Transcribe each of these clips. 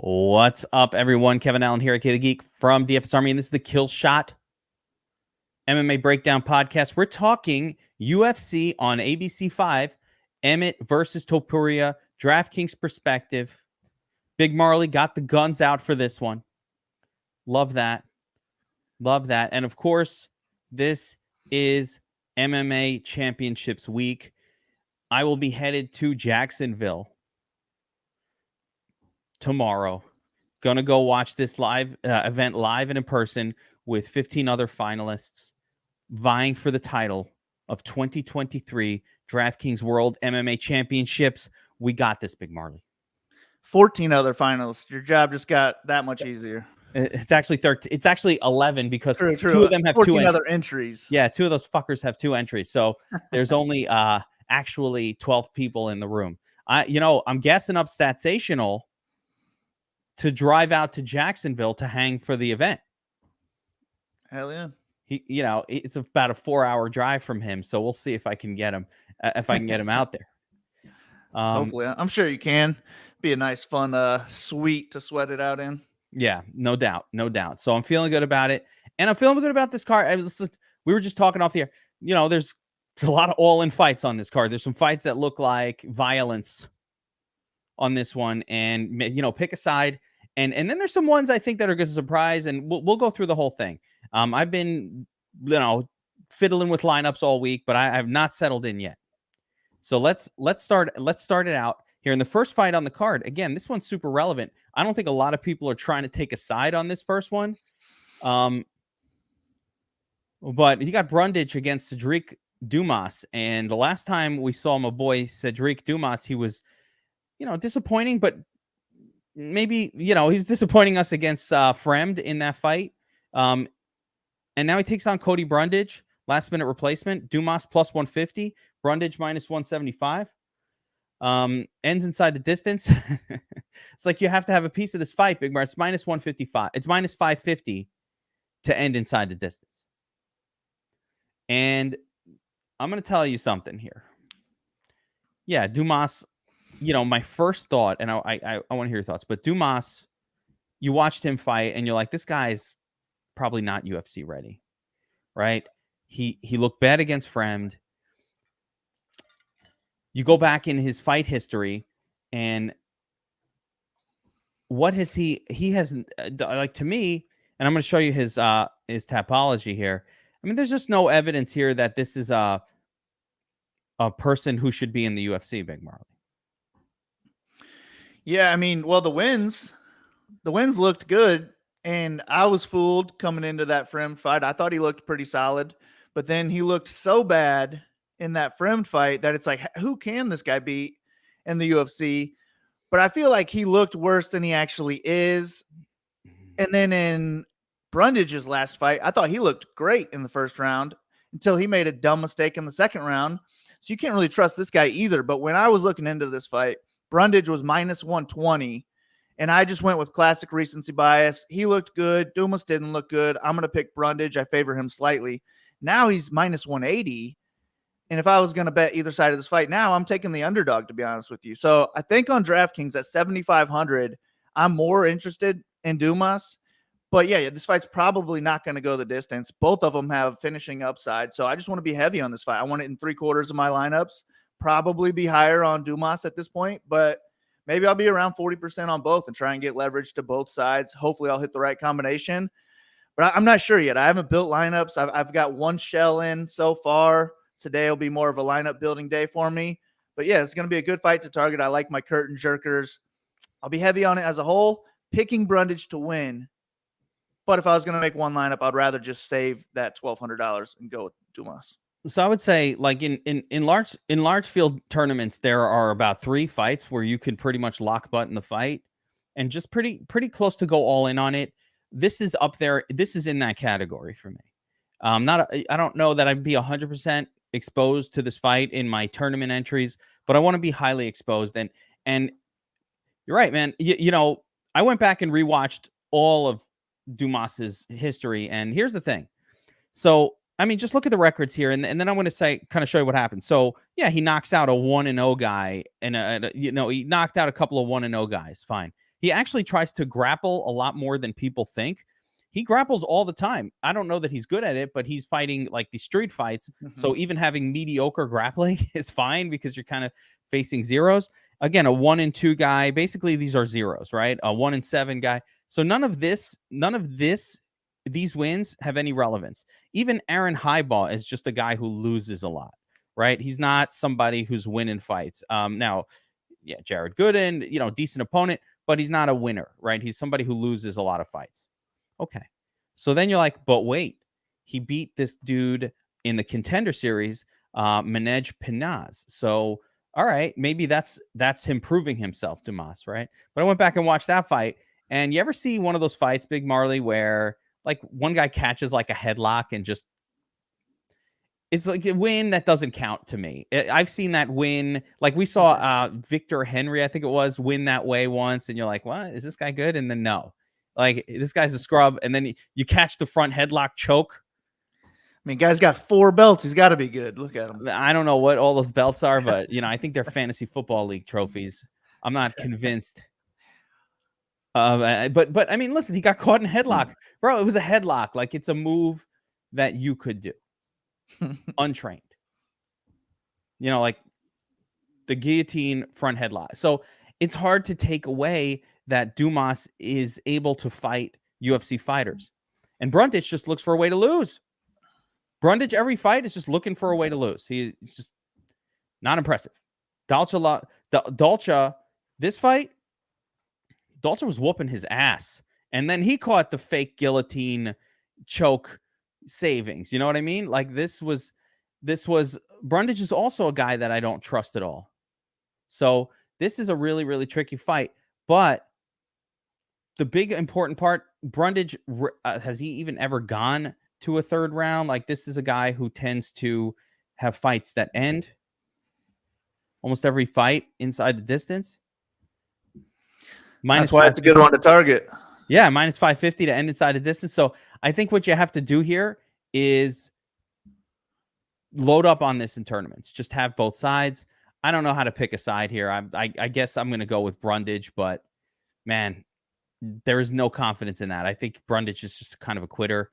What's up, everyone? Kevin Allen here at the Geek from DFS Army, and this is the Kill Shot MMA Breakdown Podcast. We're talking UFC on ABC 5, Emmett versus Topuria, DraftKings perspective. Big Marley got the guns out for this one. Love that. Love that. And of course, this is MMA Championships week. I will be headed to Jacksonville tomorrow. Gonna go watch this live event live and in person with 15 other finalists vying for the title of 2023 DraftKings World MMA Championships. We got this, Big Marley. 14 other finalists. Your job just got that much easier. It's actually 13. It's actually 11 because True. two of them have 14 two other entries. Yeah, two of those fuckers have two entries. So there's only actually 12 people in the room. I'm guessing up Statsational to drive out to Jacksonville to hang for the event. Hell yeah. It's about a 4-hour drive from him, so we'll see if I can get him out there. Hopefully, I'm sure you can. Be a nice, fun suite to sweat it out in. Yeah, no doubt. So I'm feeling good about it, and I'm feeling good about this card. We were just talking off the air. There's a lot of all-in fights on this card. There's some fights that look like violence on this one, and pick a side. And then there's some ones I think that are going to surprise, and we'll go through the whole thing. I've been fiddling with lineups all week, but I have not settled in yet. So let's start it out here in the first fight on the card. Again, this one's super relevant. I don't think a lot of people are trying to take a side on this first one. But you got Brundage against Cedric Dumas, and the last time we saw my boy Cedric Dumas, he was disappointing, but maybe he was disappointing us against Fremd in that fight. And now he takes on Cody Brundage, last minute replacement. Dumas plus 150, Brundage minus 175. Ends inside the distance. It's like you have to have a piece of this fight, Big Mar. It's minus 155. It's minus 550 to end inside the distance. And I'm going to tell you something here. Yeah, Dumas, my first thought, and I want to hear your thoughts, but Dumas, you watched him fight and you're like, this guy's probably not UFC ready, right? He looked bad against Fremd. You go back in his fight history, and what has he hasn't like to me, and I'm going to show you his topology here. I mean, there's just no evidence here that this is a person who should be in the UFC, Big Marley. Yeah, I mean, well, the wins looked good, and I was fooled coming into that Fremd fight. I thought he looked pretty solid, but then he looked so bad in that Fremd fight that it's like, who can this guy beat in the UFC? But I feel like he looked worse than he actually is. And then in Brundage's last fight, I thought he looked great in the first round until he made a dumb mistake in the second round. So you can't really trust this guy either. But when I was looking into this fight, Brundage was minus 120, and I just went with classic recency bias. He looked good. Dumas didn't look good. I'm going to pick Brundage. I favor him slightly. Now he's minus 180. And if I was going to bet either side of this fight now, I'm taking the underdog, to be honest with you. So I think on DraftKings at 7,500, I'm more interested in Dumas. But yeah, this fight's probably not going to go the distance. Both of them have finishing upside. So I just want to be heavy on this fight. I want it in 3/4 of my lineups. Probably be higher on Dumas at this point, but maybe I'll be around 40% on both and try and get leverage to both sides. Hopefully I'll hit the right combination. But I'm not sure yet. I haven't built lineups. I've got one shell in so far. Today will be more of a lineup building day for me. But yeah, it's going to be a good fight to target. I like my curtain jerkers. I'll be heavy on it as a whole, picking Brundage to win. But if I was going to make one lineup, I'd rather just save that $1,200 and go with Dumas. So I would say, like in large field tournaments, there are about 3 fights where you can pretty much lock button the fight and just pretty close to go all in on it. This is up there. This is in that category for me. I don't know that I'd be 100% exposed to this fight in my tournament entries, but I want to be highly exposed. And you're right, man. I went back and rewatched all of Dumas's history, and here's the thing. So, I mean, just look at the records here, and then I'm going to kind of show you what happened. So, yeah, he knocks out a 1-0 guy, and he knocked out a couple of 1-0 guys. Fine. He actually tries to grapple a lot more than people think. He grapples all the time. I don't know that he's good at it, but he's fighting like these street fights. So even having mediocre grappling is fine because you're kind of facing zeros. Again, a 1-2 guy. Basically, these are zeros, right? A 1-7 guy. So none of these wins have any relevance. Even Aaron Highball is just a guy who loses a lot, right? He's not somebody who's winning fights. Now, yeah, Jared Gooden, decent opponent, but he's not a winner, right? He's somebody who loses a lot of fights. Okay. So then you're like, but wait, he beat this dude in the Contender Series, Manoj Pinaz. So, all right, maybe that's him proving himself, Dumas, right? But I went back and watched that fight. And you ever see one of those fights, Big Marley, where like one guy catches like a headlock and just, it's like a win that doesn't count to me. I've seen that win. Like we saw Victor Henry, I think it was, win that way once. And you're like, what? Is this guy good? And then no. Like, this guy's a scrub. And then you catch the front headlock choke. I mean, guy's got 4 belts. He's got to be good. Look at him. I don't know what all those belts are, but, I think they're fantasy football league trophies. I'm not convinced. But I mean, listen, he got caught in a headlock. Bro, it was a headlock. Like, it's a move that you could do. Untrained. Like the guillotine front headlock. So it's hard to take away that Dumas is able to fight UFC fighters. And Brundage just looks for a way to lose. Brundage, every fight, is just looking for a way to lose. He's just not impressive. Dalcha, this fight, Dalcha was whooping his ass. And then he caught the fake guillotine choke savings. You know what I mean? Like this was Brundage is also a guy that I don't trust at all. So this is a really, really tricky fight. But the big important part, Brundage, has he even ever gone to a third round? Like, this is a guy who tends to have fights that end almost every fight inside the distance. That's why it's a good one to target. Yeah, minus 550 to end inside the distance. So I think what you have to do here is load up on this in tournaments. Just have both sides. I don't know how to pick a side here. I guess I'm going to go with Brundage, but man, there is no confidence in that. I think Brundage is just kind of a quitter,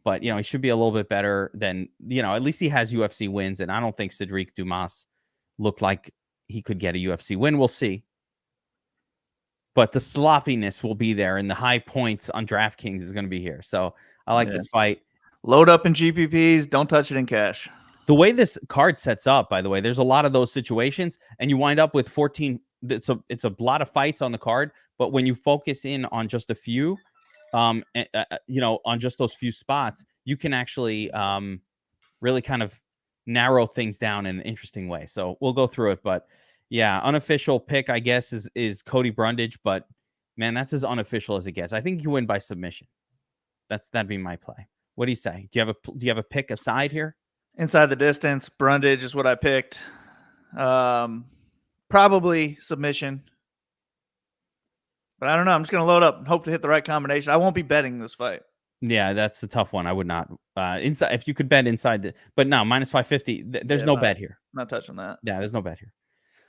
but he should be a little bit better than, at least he has UFC wins. And I don't think Cedric Dumas looked like he could get a UFC win. We'll see. But the sloppiness will be there, and the high points on DraftKings is going to be here. So I like this fight. Load up in GPPs. Don't touch it in cash. The way this card sets up, by the way, there's a lot of those situations, and you wind up with 14. It's a lot of fights on the card, but when you focus in on just a few, on just those few spots, you can actually really kind of narrow things down in an interesting way. So we'll go through it, but yeah, unofficial pick, I guess, is Cody Brundage, but man, that's as unofficial as it gets. I think you win by submission. That'd be my play. What do you say? Do you have a pick aside here? Inside the distance, Brundage is what I picked. Probably submission. But I don't know. I'm just going to load up and hope to hit the right combination. I won't be betting this fight. Yeah, that's a tough one. I would not. Inside, if you could bet inside, but no, minus 550. There's no bet here. Not touching that. Yeah, there's no bet here.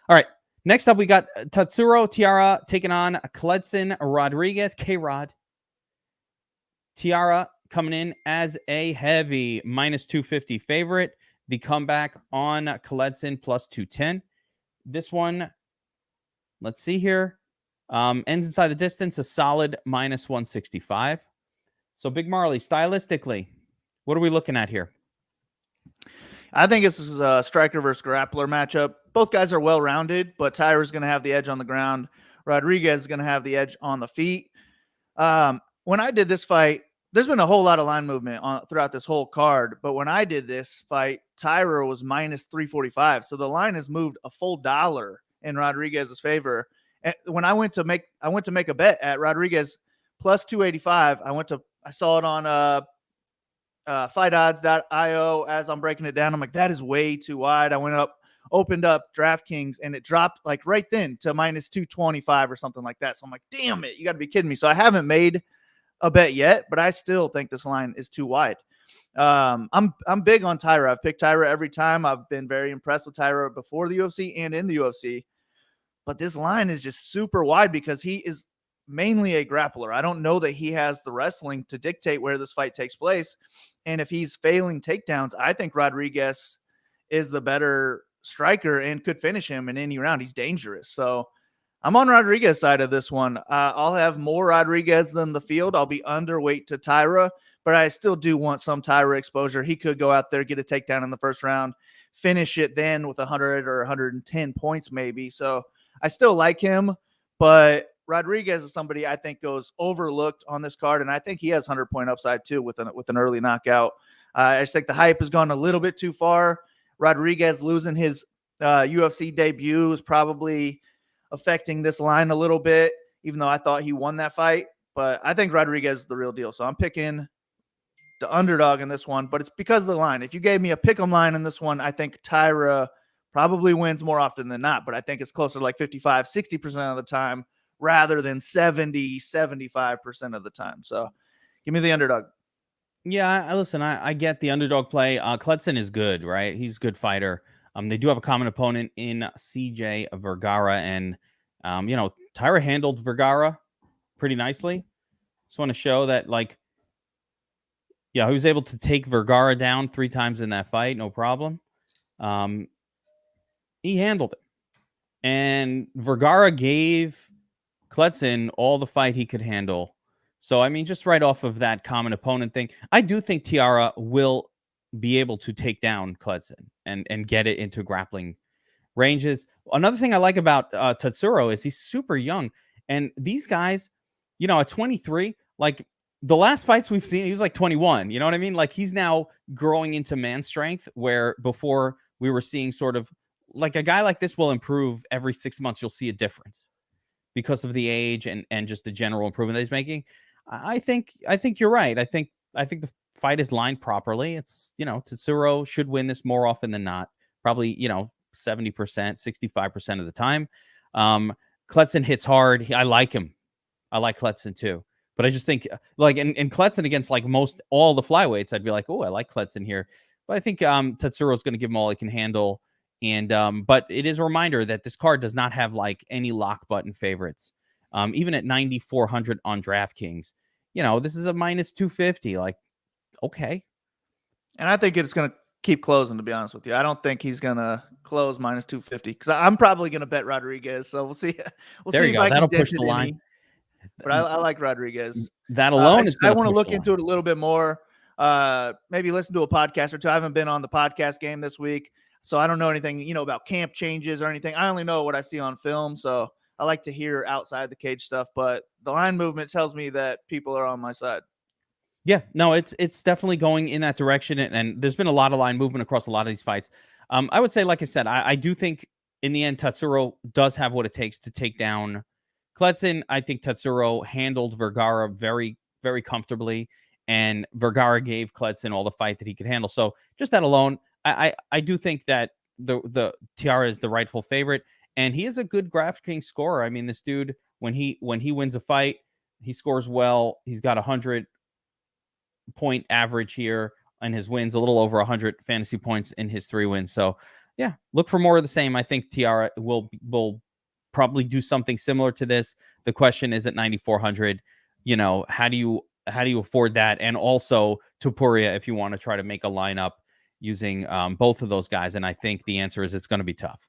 All right. Next up, we got Tatsuro Tiara taking on Kledson Rodriguez. K-Rod. Tiara coming in as a heavy minus 250 favorite. The comeback on Kledson plus 210. This one, let's see here. Ends inside the distance, a solid minus 165. So, Big Marley, stylistically, what are we looking at here? I think this is a striker versus grappler matchup. Both guys are well-rounded, but Tyra's going to have the edge on the ground. Rodriguez is going to have the edge on the feet. When I did this fight, there's been a whole lot of line movement throughout this whole card. But when I did this fight, Tyra was minus 345. So the line has moved a full $1 in Rodriguez's favor. And when I went to make a bet at Rodriguez plus 285, I saw it on fightodds.io as I'm breaking it down. I'm like, that is way too wide. I opened up DraftKings, and it dropped like right then to minus 225 or something like that. So I'm like, damn it, you got to be kidding me. So I haven't made a bet yet, but I still think this line is too wide. I'm big on Tyra. I've picked Tyra every time. I've been very impressed with Tyra before the UFC and in the UFC. But this line is just super wide because he is mainly a grappler. I don't know that he has the wrestling to dictate where this fight takes place. And if he's failing takedowns, I think Rodriguez is the better striker and could finish him in any round. He's dangerous. So I'm on Rodriguez side of this one. I'll have more Rodriguez than the field. I'll be underweight to Tiara, but I still do want some Tiara exposure. He could go out there, get a takedown in the first round, finish it then with 100 or 110 points maybe. So I still like him, but Rodriguez is somebody I think goes overlooked on this card, and I think he has 100-point upside too with an early knockout. I just think the hype has gone a little bit too far. Rodriguez losing his UFC debut is probably affecting this line a little bit, even though I thought he won that fight. But I think Rodriguez is the real deal. So I'm picking the underdog in this one, but it's because of the line. If you gave me a pick'em line in this one, I think Tyra probably wins more often than not, but I think it's closer to like 55, 60% of the time rather than 70, 75% of the time. So give me the underdog. Yeah, listen, I get the underdog play. Clutson is good, right? He's a good fighter. They do have a common opponent in CJ Vergara, and Tyra handled Vergara pretty nicely. Just want to show that, he was able to take Vergara down 3 times in that fight, no problem. He handled it, and Vergara gave Clutson all the fight he could handle. So, I mean, just right off of that common opponent thing, I do think Tiara will be able to take down Clutson and get it into grappling ranges. Another thing I like about Tatsuro is he's super young. And these guys, at 23, like the last fights we've seen, he was like 21. You know what I mean? Like he's now growing into man strength, where before we were seeing sort of like a guy like this will improve every 6 months. You'll see a difference because of the age and just the general improvement that he's making. I think you're right. I think the fight is lined properly. It's, Tatsuro should win this more often than not. Probably, 70%, 65% of the time. Clutson hits hard. I like him. I like Clutson too. But I just think in Clutson against all the flyweights, I'd be like, oh, I like Clutson here. But I think Tatsuro is going to give him all he can handle. And but it is a reminder that this card does not have any lock button favorites. Even at 9,400 on DraftKings, this is a minus 250. Okay. And I think it's going to keep closing, to be honest with you. I don't think he's going to close minus 250 because I'm probably going to bet Rodriguez. So we'll see. There you go. That'll push the line. But I like Rodriguez. That alone is. I want to look into it a little bit more. Maybe listen to a podcast or two. I haven't been on the podcast game this week, so I don't know anything, about camp changes or anything. I only know what I see on film. So I like to hear outside the cage stuff, but the line movement tells me that people are on my side. Yeah, no, it's definitely going in that direction, and there's been a lot of line movement across a lot of these fights. I would say, like I said, I do think in the end Tatsuro does have what it takes to take down Clutson. I think Tatsuro handled Vergara very, very comfortably, and Vergara gave Clutson all the fight that he could handle. So just that alone, I do think that the Tiara is the rightful favorite. And he is a good DraftKings scorer. I mean, this dude, when he wins a fight, he scores well. He's got 100-point average here in his wins, a little over 100 fantasy points in his 3 wins. So, yeah, look for more of the same. I think Tiara will probably do something similar to this. The question is at 9,400, how do you afford that? And also Topuria, if you want to try to make a lineup using both of those guys. And I think the answer is it's going to be tough.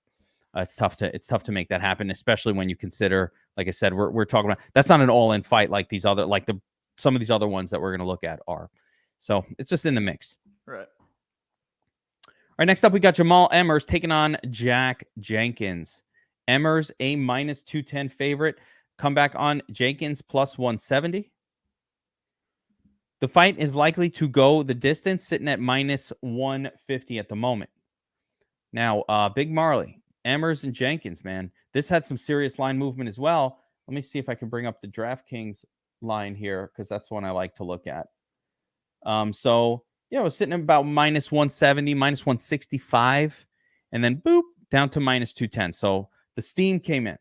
It's tough to make that happen, especially when you consider, like I said, we're talking about that's not an all-in fight like these other some of these other ones that we're going to look at are. So it's just in the mix. Right. All right. Next up, we got Jamal Emmers taking on Jack Jenkins. Emmers a minus 210 favorite. Comeback on Jenkins plus 170. The fight is likely to go the distance, sitting at minus 150 at the moment. Now, Big Marley. Emmers and Jenkins, man. This had some serious line movement as well. Let me see if I can bring up the DraftKings line here, because that's one I like to look at. So, it was sitting at about minus 170, minus 165, and then boop, down to minus 210. So the steam came in.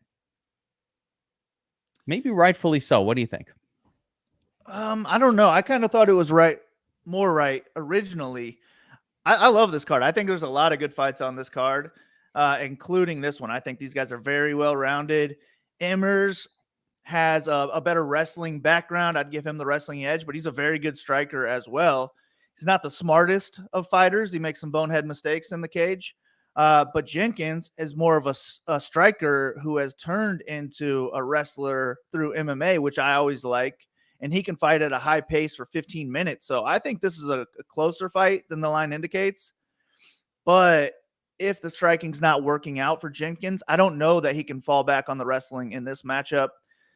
Maybe rightfully so. What do you think? I don't know. I kind of thought it was more right originally. I love this card. I think there's a lot of good fights on this card. Including this one. I think these guys are very well-rounded. Emmers has a better wrestling background. I'd give him the wrestling edge, but he's a very good striker as well. He's not the smartest of fighters. He makes some bonehead mistakes in the cage. But Jenkins is more of a striker who has turned into a wrestler through MMA, which I always like. And he can fight at a high pace for 15 minutes. So I think this is a closer fight than the line indicates. But if the striking's not working out for Jenkins, I don't know that he can fall back on the wrestling in this matchup.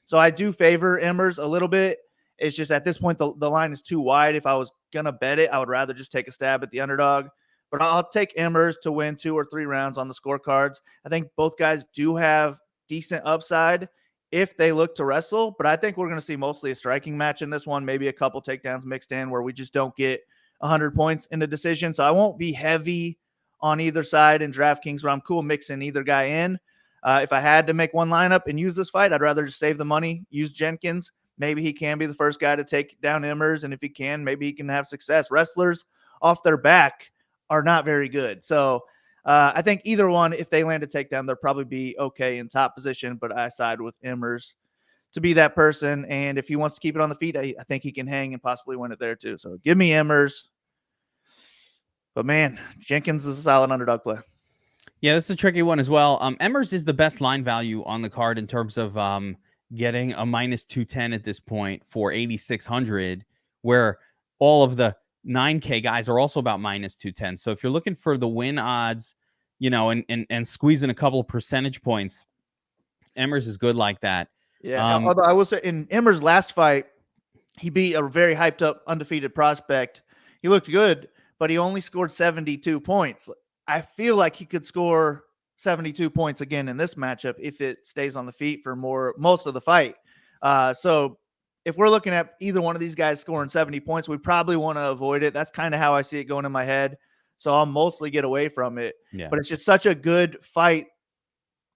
So I do favor Emmers a little bit. It's just at this point, the line is too wide. If I was going to bet it, I would rather just take a stab at the underdog. But I'll take Emmers to win 2 or 3 rounds on the scorecards. I think both guys do have decent upside if they look to wrestle. But I think we're going to see mostly a striking match in this one, maybe a couple takedowns mixed in where we just don't get 100 points in the decision. So I won't be heavy on either side in DraftKings, but I'm cool mixing either guy in. If I had to make one lineup and use this fight, I'd rather just save the money, use Jenkins. Maybe he can be the first guy to take down Emmers, and if he can, maybe he can have success. Wrestlers off their back are not very good. So I think either one, if they land a takedown, they'll probably be okay in top position, but I side with Emmers to be that person. And if he wants to keep it on the feet, I think he can hang and possibly win it there too. So give me Emmers. But man, Jenkins is a solid underdog play. Yeah, this is a tricky one as well. Emmers is the best line value on the card in terms of getting a minus 210 at this point for 8,600, where all of the 9K guys are also about minus 210. So if you're looking for the win odds, you know, and squeezing a couple of percentage points, Emmers is good like that. Yeah, although I will say in Emmers' last fight, he beat a very hyped up undefeated prospect. He looked good, but he only scored 72 points. I feel like he could score 72 points again in this matchup if it stays on the feet for most of the fight. So if we're looking at either one of these guys scoring 70 points, we probably want to avoid it. That's kind of how I see it going in my head. So I'll mostly get away from it. Yeah. But it's just such a good fight,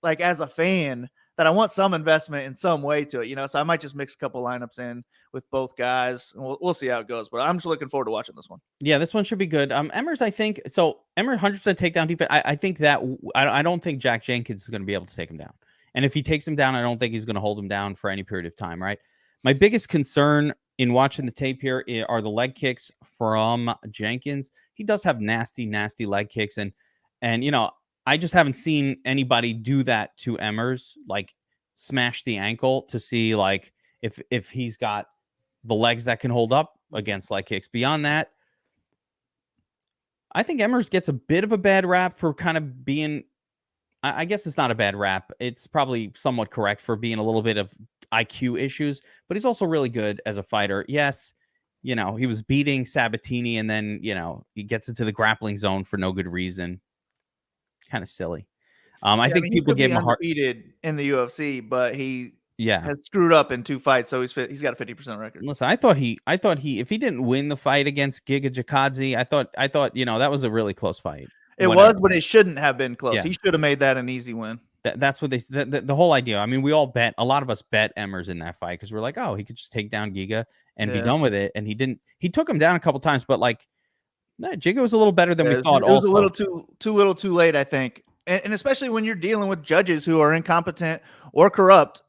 like as a fan, that I want some investment in some way to it, you know. So I might just mix a couple lineups in with both guys. And we'll see how it goes. But I'm just looking forward to watching this one. Yeah, this one should be good. Emmers, I think so. Emmers 100% takedown defense. I think that I don't think Jack Jenkins is going to be able to take him down. And if he takes him down, I don't think he's going to hold him down for any period of time. Right. My biggest concern in watching the tape here are the leg kicks from Jenkins. He does have nasty, nasty leg kicks, and you know, I just haven't seen anybody do that to Emmers, like smash the ankle to see like if he's got the legs that can hold up against leg kicks. Beyond that, I think Emmers gets a bit of a bad rap for kind of being, I guess it's not a bad rap. It's probably somewhat correct for being a little bit of IQ issues, but he's also really good as a fighter. Yes, you know, he was beating Sabatini and then, you know, he gets into the grappling zone for no good reason. Kind of silly. I think people gave him a hard in the UFC, but he yeah has screwed up in 2 fights, so he's got a 50% record. Listen, I thought he if he didn't win the fight against Giga Jakadze, I thought, you know, that was a really close fight. It was, but it shouldn't have been close. Yeah. He should have made that an easy win. That's what the whole idea. I mean, we all bet, a lot of us bet Emmers in that fight because we're like, oh, he could just take down Giga and be done with it. And he didn't. He took him down a couple times, but like, Giga was a little better than we thought. It was a little too late, I think. And especially when you're dealing with judges who are incompetent or corrupt,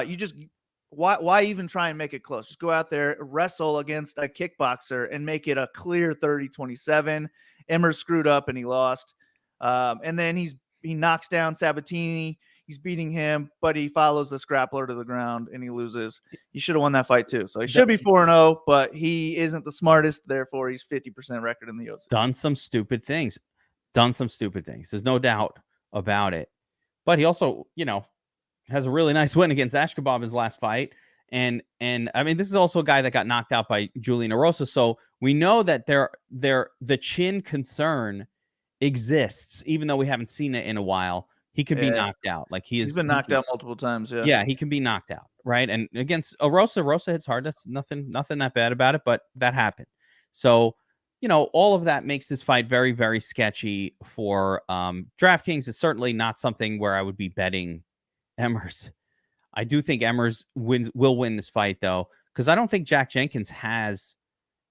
you just why even try and make it close? Just go out there, wrestle against a kickboxer, and make it a clear 30-27. Emmers screwed up and he lost. And then he knocks down Sabatini. He's beating him, but he follows the grappler to the ground and he loses. He should have won that fight too. So he should be 4-0, but he isn't the smartest. Therefore, he's 50% record in the UFC. Done some stupid things. There's no doubt about it. But he also, you know, has a really nice win against Ashkabab in his last fight. And I mean, this is also a guy that got knocked out by Julian Erosa. So we know that the chin concern exists, even though we haven't seen it in a while. He could be knocked out. Like he's been knocked out multiple times. Yeah, he can be knocked out. Right. And against Erosa hits hard. That's nothing that bad about it, but that happened. So, you know, all of that makes this fight very, very sketchy for DraftKings. It's certainly not something where I would be betting Emmers. I do think Emmers will win this fight, though, because I don't think Jack Jenkins has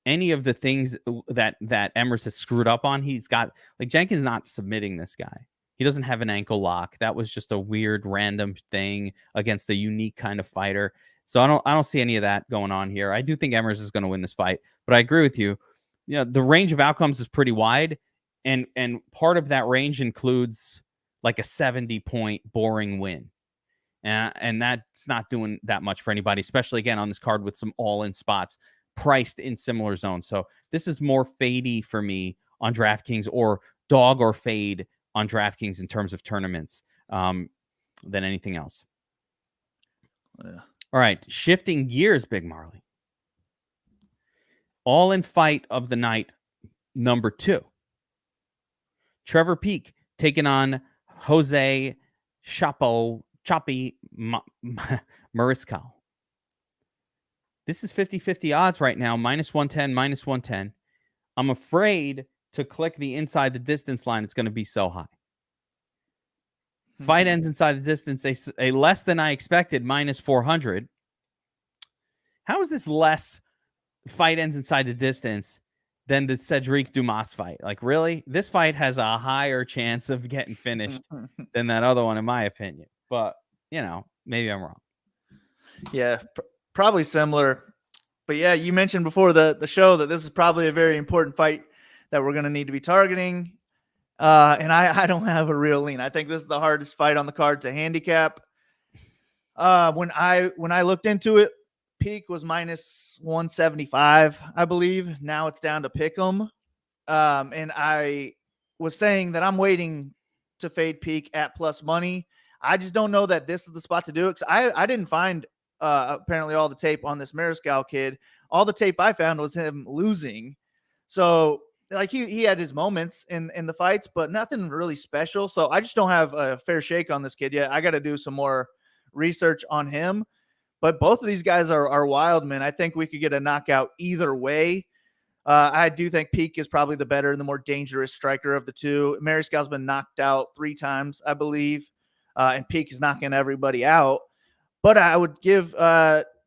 any of the things that Emmers has screwed up on. He's got, like, Jenkins not submitting this guy. He doesn't have an ankle lock. That was just a weird random thing against a unique kind of fighter. So I don't see any of that going on here. I do think Emmers is going to win this fight, but I agree with you. You know, the range of outcomes is pretty wide, and part of that range includes like a 70-point boring win. And that's not doing that much for anybody, especially again on this card with some all-in spots priced in similar zones. So this is more fadey for me on DraftKings, or dog or fade on DraftKings in terms of tournaments than anything else. Yeah. All right, shifting gears, Big Marley. All-in fight of the night, number 2. Trevor Peek taking on Jose Choppy Mariscal. This is 50-50 odds right now, -110, -110. I'm afraid to click the inside the distance line. It's going to be so high. Fight ends inside the distance, a less than I expected, -400. How is this less fight ends inside the distance than the Cedric Dumas fight? Like, really? This fight has a higher chance of getting finished than that other one, in my opinion. But, you know, maybe I'm wrong. Yeah, probably similar. But yeah, you mentioned before the show that this is probably a very important fight that we're going to need to be targeting. And I don't have a real lean. I think this is the hardest fight on the card to handicap. When I looked into it, Peak was -175, I believe. Now it's down to pick'em. And I was saying that I'm waiting to fade Peak at plus money. I just don't know that this is the spot to do it, because I didn't find apparently all the tape on this Mariscal kid. All the tape I found was him losing. So like he had his moments in the fights, but nothing really special. So I just don't have a fair shake on this kid yet. I got to do some more research on him. But both of these guys are wild, man. I think we could get a knockout either way. I do think Peak is probably the better and the more dangerous striker of the two. Mariscal's been knocked out 3 times, I believe, and Peak is knocking everybody out. But I would give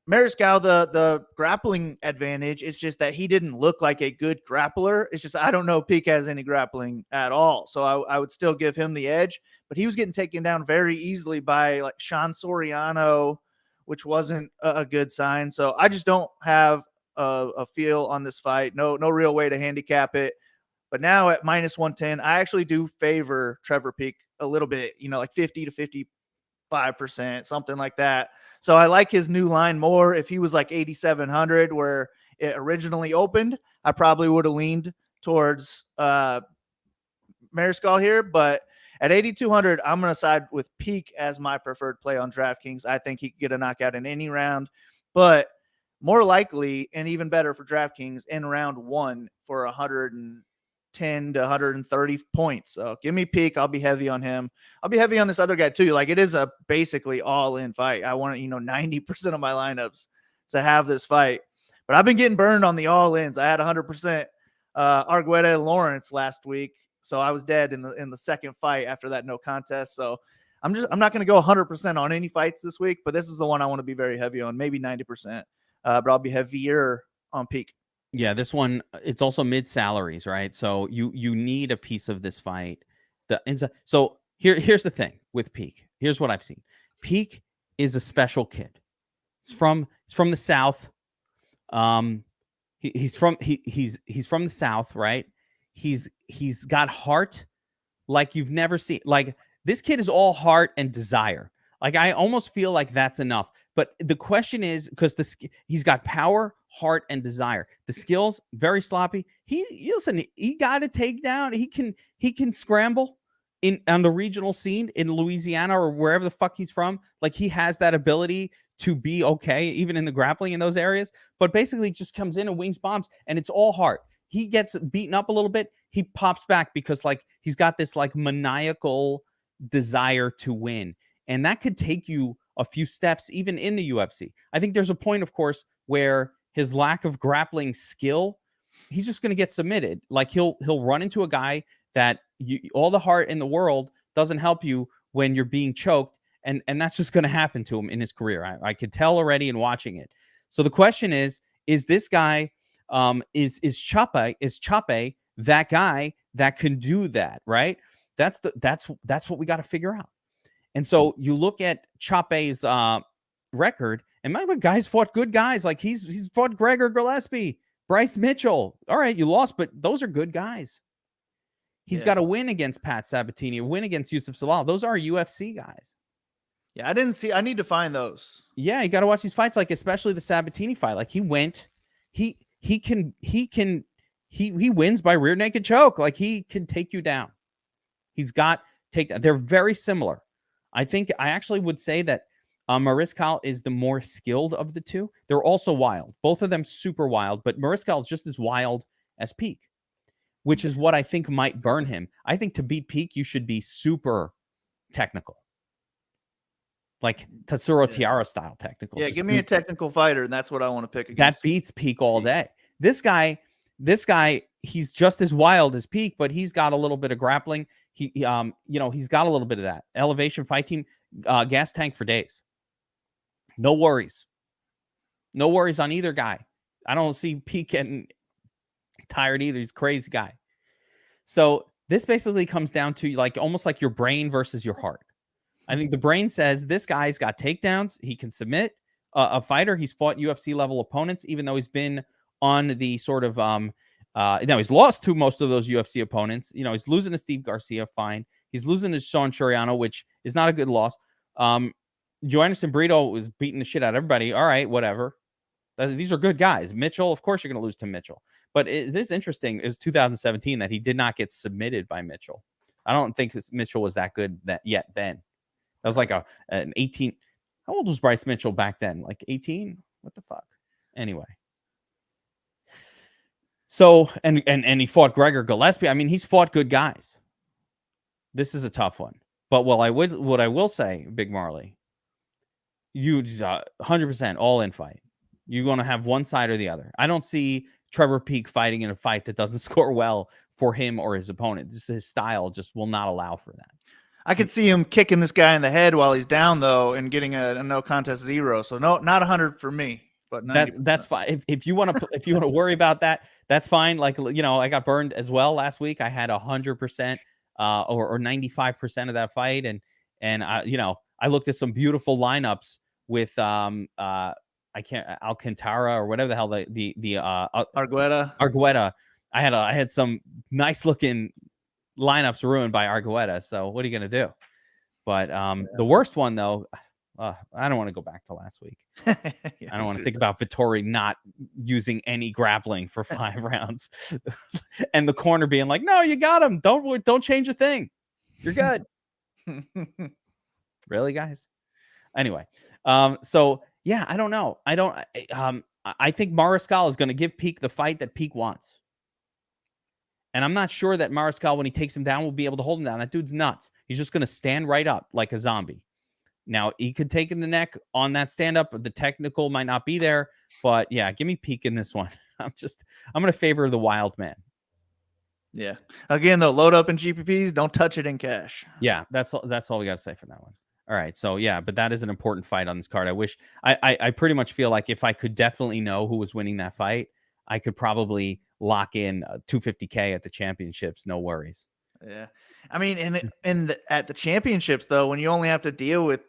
Mariscal the grappling advantage. It's just that he didn't look like a good grappler. It's just I don't know if Peak has any grappling at all. So I would still give him the edge. But he was getting taken down very easily by like Sean Soriano, which wasn't a good sign. So I just don't have a feel on this fight. No real way to handicap it. But now at -110, I actually do favor Trevor Peek a little bit, like 50 to 55%, something like that. So I like his new line more. If he was like 8,700 where it originally opened, I probably would have leaned towards Mariscal here. But at 8,200, I'm going to side with Peak as my preferred play on DraftKings. I think he could get a knockout in any round, but more likely and even better for DraftKings in round 1 for 110 to 130 points. So give me Peak. I'll be heavy on him. I'll be heavy on this other guy too. Like it is a basically all-in fight. I want 90% of my lineups to have this fight, but I've been getting burned on the all-ins. I had 100% Argueta Lawrence last week. So I was dead in the second fight after that no contest. So I'm not going to go 100% on any fights this week, but this is the one I want to be very heavy on, maybe 90%. But I'll be heavier on Peak. Yeah, this one, it's also mid salaries, right? So you need a piece of this fight. So here's the thing with Peak. Here's what I've seen. Peak is a special kid. It's from the South. He's from the South, right? He's got heart like you've never seen. Like this kid is all heart and desire. Like I almost feel like that's enough. But the question is, because he's got power, heart, and desire. The skills very sloppy. He got a takedown. He can scramble on the regional scene in Louisiana or wherever the fuck he's from. Like he has that ability to be okay, even in the grappling in those areas. But basically, just comes in and wings bombs, and it's all heart. He gets beaten up a little bit. He pops back because like he's got this like maniacal desire to win. And that could take you a few steps even in the UFC. I think there's a point, of course, where his lack of grappling skill, he's just going to get submitted. Like he'll run into a guy that all the heart in the world doesn't help you when you're being choked. And that's just going to happen to him in his career. I could tell already in watching it. So the question is this guy is Chape that guy that can do that, right? That's what we got to figure out. And so you look at Chape's record, and my guys fought good guys. Like he's fought Gregor Gillespie, Bryce Mitchell. All right, you lost, but those are good guys. He's got a win against Pat Sabatini, a win against Yusuf Salal. Those are UFC guys. Yeah, I need to find those. Yeah, you got to watch these fights, like especially the Sabatini fight. Like he wins by rear naked choke. Like he can take you down. They're very similar. I actually would say that Mariscal is the more skilled of the two. They're also wild. Both of them super wild, but Mariscal is just as wild as Peak, which is what I think might burn him. I think to beat Peak, you should be super technical. Like Tatsuro Tiara style technical. Yeah, give me a technical fighter, and that's what I want to pick That against. beats Peak all day. This guy, he's just as wild as Peak, but he's got a little bit of grappling. He's got a little bit of that. Elevation fight team, gas tank for days. No worries. No worries on either guy. I don't see Peak getting tired either. He's a crazy guy. So this basically comes down to like almost like your brain versus your heart. I think the brain says this guy's got takedowns. He can submit a fighter. He's fought UFC level opponents, even though he's been on the sort of he's lost to most of those UFC opponents. He's losing to Steve Garcia, fine. He's losing to Sean Soriano, which is not a good loss. Joanderson Brito was beating the shit out of everybody. All right, whatever. These are good guys. Mitchell, of course, you're going to lose to Mitchell. But this is interesting. It was 2017 that he did not get submitted by Mitchell. I don't think Mitchell was that good yet then. That was like an 18. How old was Bryce Mitchell back then? Like 18? What the fuck? Anyway. So, and he fought Gregor Gillespie. I mean, he's fought good guys. This is a tough one. But what I will say, Big Marley, you 100% all-in fight. You're going to have one side or the other. I don't see Trevor Peak fighting in a fight that doesn't score well for him or his opponent. His style just will not allow for that. I could see him kicking this guy in the head while he's down, though, and getting a no contest 0. So no, not 100 for me, but that's fine. If you want to worry about that, that's fine. Like I got burned as well last week. I had 100% or 95% of that fight, and I looked at some beautiful lineups with Alcantara or whatever the hell the Argueta. I had some nice looking lineups ruined by Argueta. So what are you going to do? But the worst one, though, I don't want to go back to last week. I don't want to think about Vittori not using any grappling for 5 rounds and the corner being like, no, you got him. Don't change a thing. You're good. Really, guys? Anyway, so yeah, I don't know. I think Mariscal is going to give Peak the fight that Peak wants. And I'm not sure that Mariscal, when he takes him down, will be able to hold him down. That dude's nuts. He's just going to stand right up like a zombie. Now, he could take in the neck on that stand-up. The technical might not be there. But, yeah, give me Peak in this one. I'm going to favor the wild man. Yeah. Again, though, load up in GPPs. Don't touch it in cash. Yeah, that's all we got to say for that one. All right. So, yeah, but that is an important fight on this card. I wish I pretty much feel like if I could definitely know who was winning that fight, I could probably lock in $250K at the championships. No worries. Yeah. I mean, at the championships, though, when you only have to deal with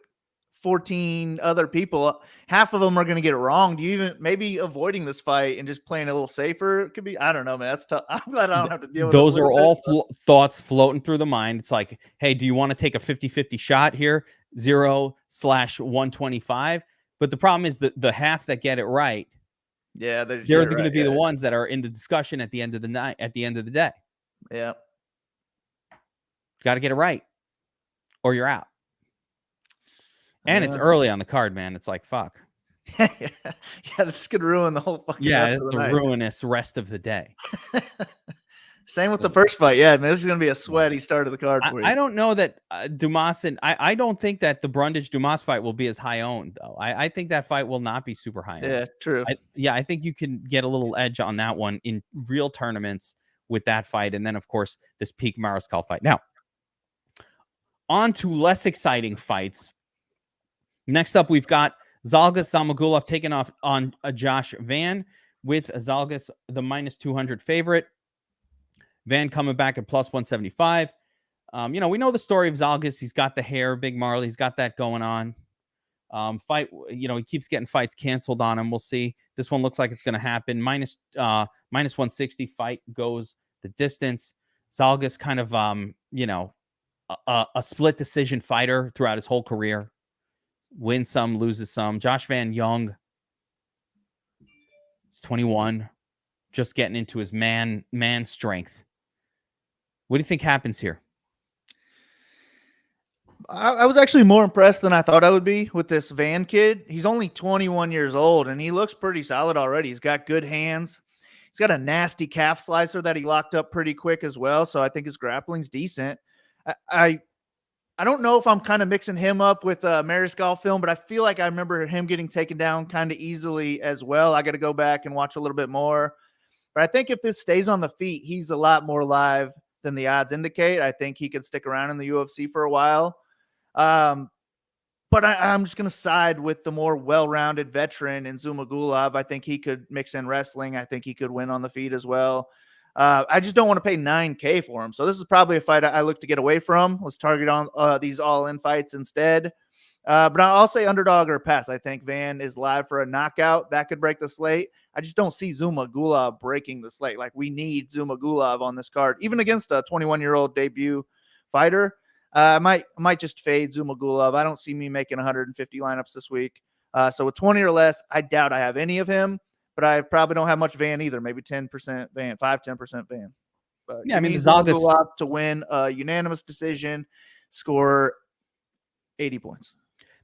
14 other people, half of them are going to get it wrong. Do you even maybe avoiding this fight and just playing a little safer? It could be, I don't know, man. That's tough. I'm glad I don't have to deal with those are all thoughts floating through the mind. It's like, hey, do you want to take a 50-50 shot here? 0/125. But the problem is the half that get it right. Yeah, they're going to be the ones that are in the discussion at the end of the night, at the end of the day. Yeah. Got to get it right or you're out. And it's early on the card, man. It's like, fuck. Yeah, this could ruin the whole fucking it's the ruinous rest of the day. Same with the first fight. Yeah, man, this is going to be a sweaty start of the card for you. I don't know that Dumas and I don't think that the Brundage Dumas fight will be as high owned, though. I think that fight will not be super high owned. Yeah, true. I think you can get a little edge on that one in real tournaments with that fight. And then, of course, this Peak Mariscal fight. Now, on to less exciting fights. Next up, we've got Zhalgas Samagulov taking off on Josh Van with Zhalgas, the -200 favorite. Van coming back at +175. You know, we know the story of Zalgas. He's got the hair, Big Marley. He's got that going on. Fight, you know, he keeps getting fights canceled on him. We'll see. This one looks like it's going to happen. Minus 160. Fight goes the distance. Zalgas kind of, you know, a split decision fighter throughout his whole career. Wins some, loses some. Josh Van Young, he's 21, just getting into his man strength. What do you think happens here? I was actually more impressed than I thought I would be with this Van kid. He's only 21 years old, and he looks pretty solid already. He's got good hands. He's got a nasty calf slicer that he locked up pretty quick as well, so I think his grappling's decent. I don't know if I'm kind of mixing him up with Mariscal film, but I feel like I remember him getting taken down kind of easily as well. I got to go back and watch a little bit more. But I think if this stays on the feet, he's a lot more live than the odds indicate. I think he could stick around in the UFC for a while. But I'm just going to side with the more well-rounded veteran in Samagula. I think he could mix in wrestling. I think he could win on the feet as well. I just don't want to pay $9K for him. So this is probably a fight I look to get away from. Let's target on these all-in fights instead. But I'll say underdog or pass. I think Van is live for a knockout. That could break the slate. I just don't see Samagula breaking the slate. Like, we need Samagula on this card, even against a 21-year-old debut fighter. I might just fade Samagula. I don't see me making 150 lineups this week. So with 20 or less, I doubt I have any of him. But I probably don't have much Van either. Maybe 10% Van, 5-10% Van. But yeah, I mean, Zalgas to win a unanimous decision, score 80 points.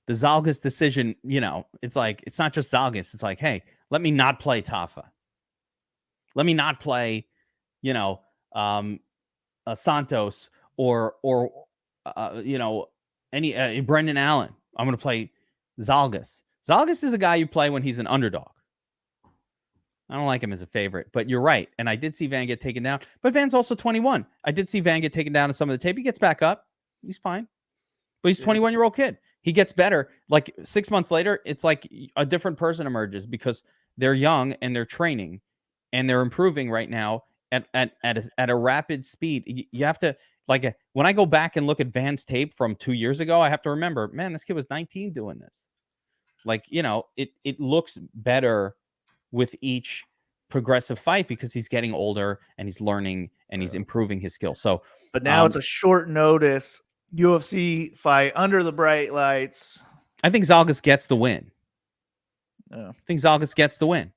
The Zalgas decision, you know, it's like, it's not just Zalgas. It's like, hey, let me not play Tafa. Let me not play, you know, Santos or you know, any Brendan Allen. I'm going to play Zalgas. Zalgas is a guy you play when he's an underdog. I don't like him as a favorite, but you're right. And I did see Van get taken down, but Van's also 21. I did see Van get taken down in some of the tape. He gets back up. He's fine, but he's a 21-year-old kid. He gets better. Like 6 months later, it's like a different person emerges because they're young and they're training and they're improving right now at a rapid speed. You have to, like, when I go back and look at Van's tape from 2 years ago, I have to remember, man, this kid was 19 doing this. Like, you know, it looks better with each progressive fight because he's getting older and he's learning and he's improving his skills. So, but now it's a short notice UFC fight under the bright lights. I think Zalgas gets the win. Yeah. I think Zalgas gets the win,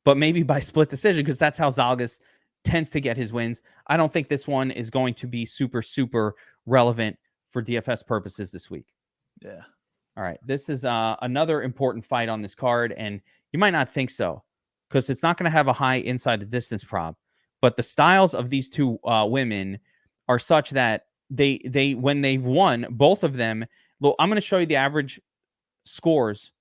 but maybe by split decision because that's how Zalgas tends to get his wins. I don't think this one is going to be super, super relevant for DFS purposes this week. Yeah. All right. This is another important fight on this card, and you might not think so because it's not going to have a high inside the distance prop, but the styles of these two women are such that they when they've won, both of them, look, I'm going to show you the average scores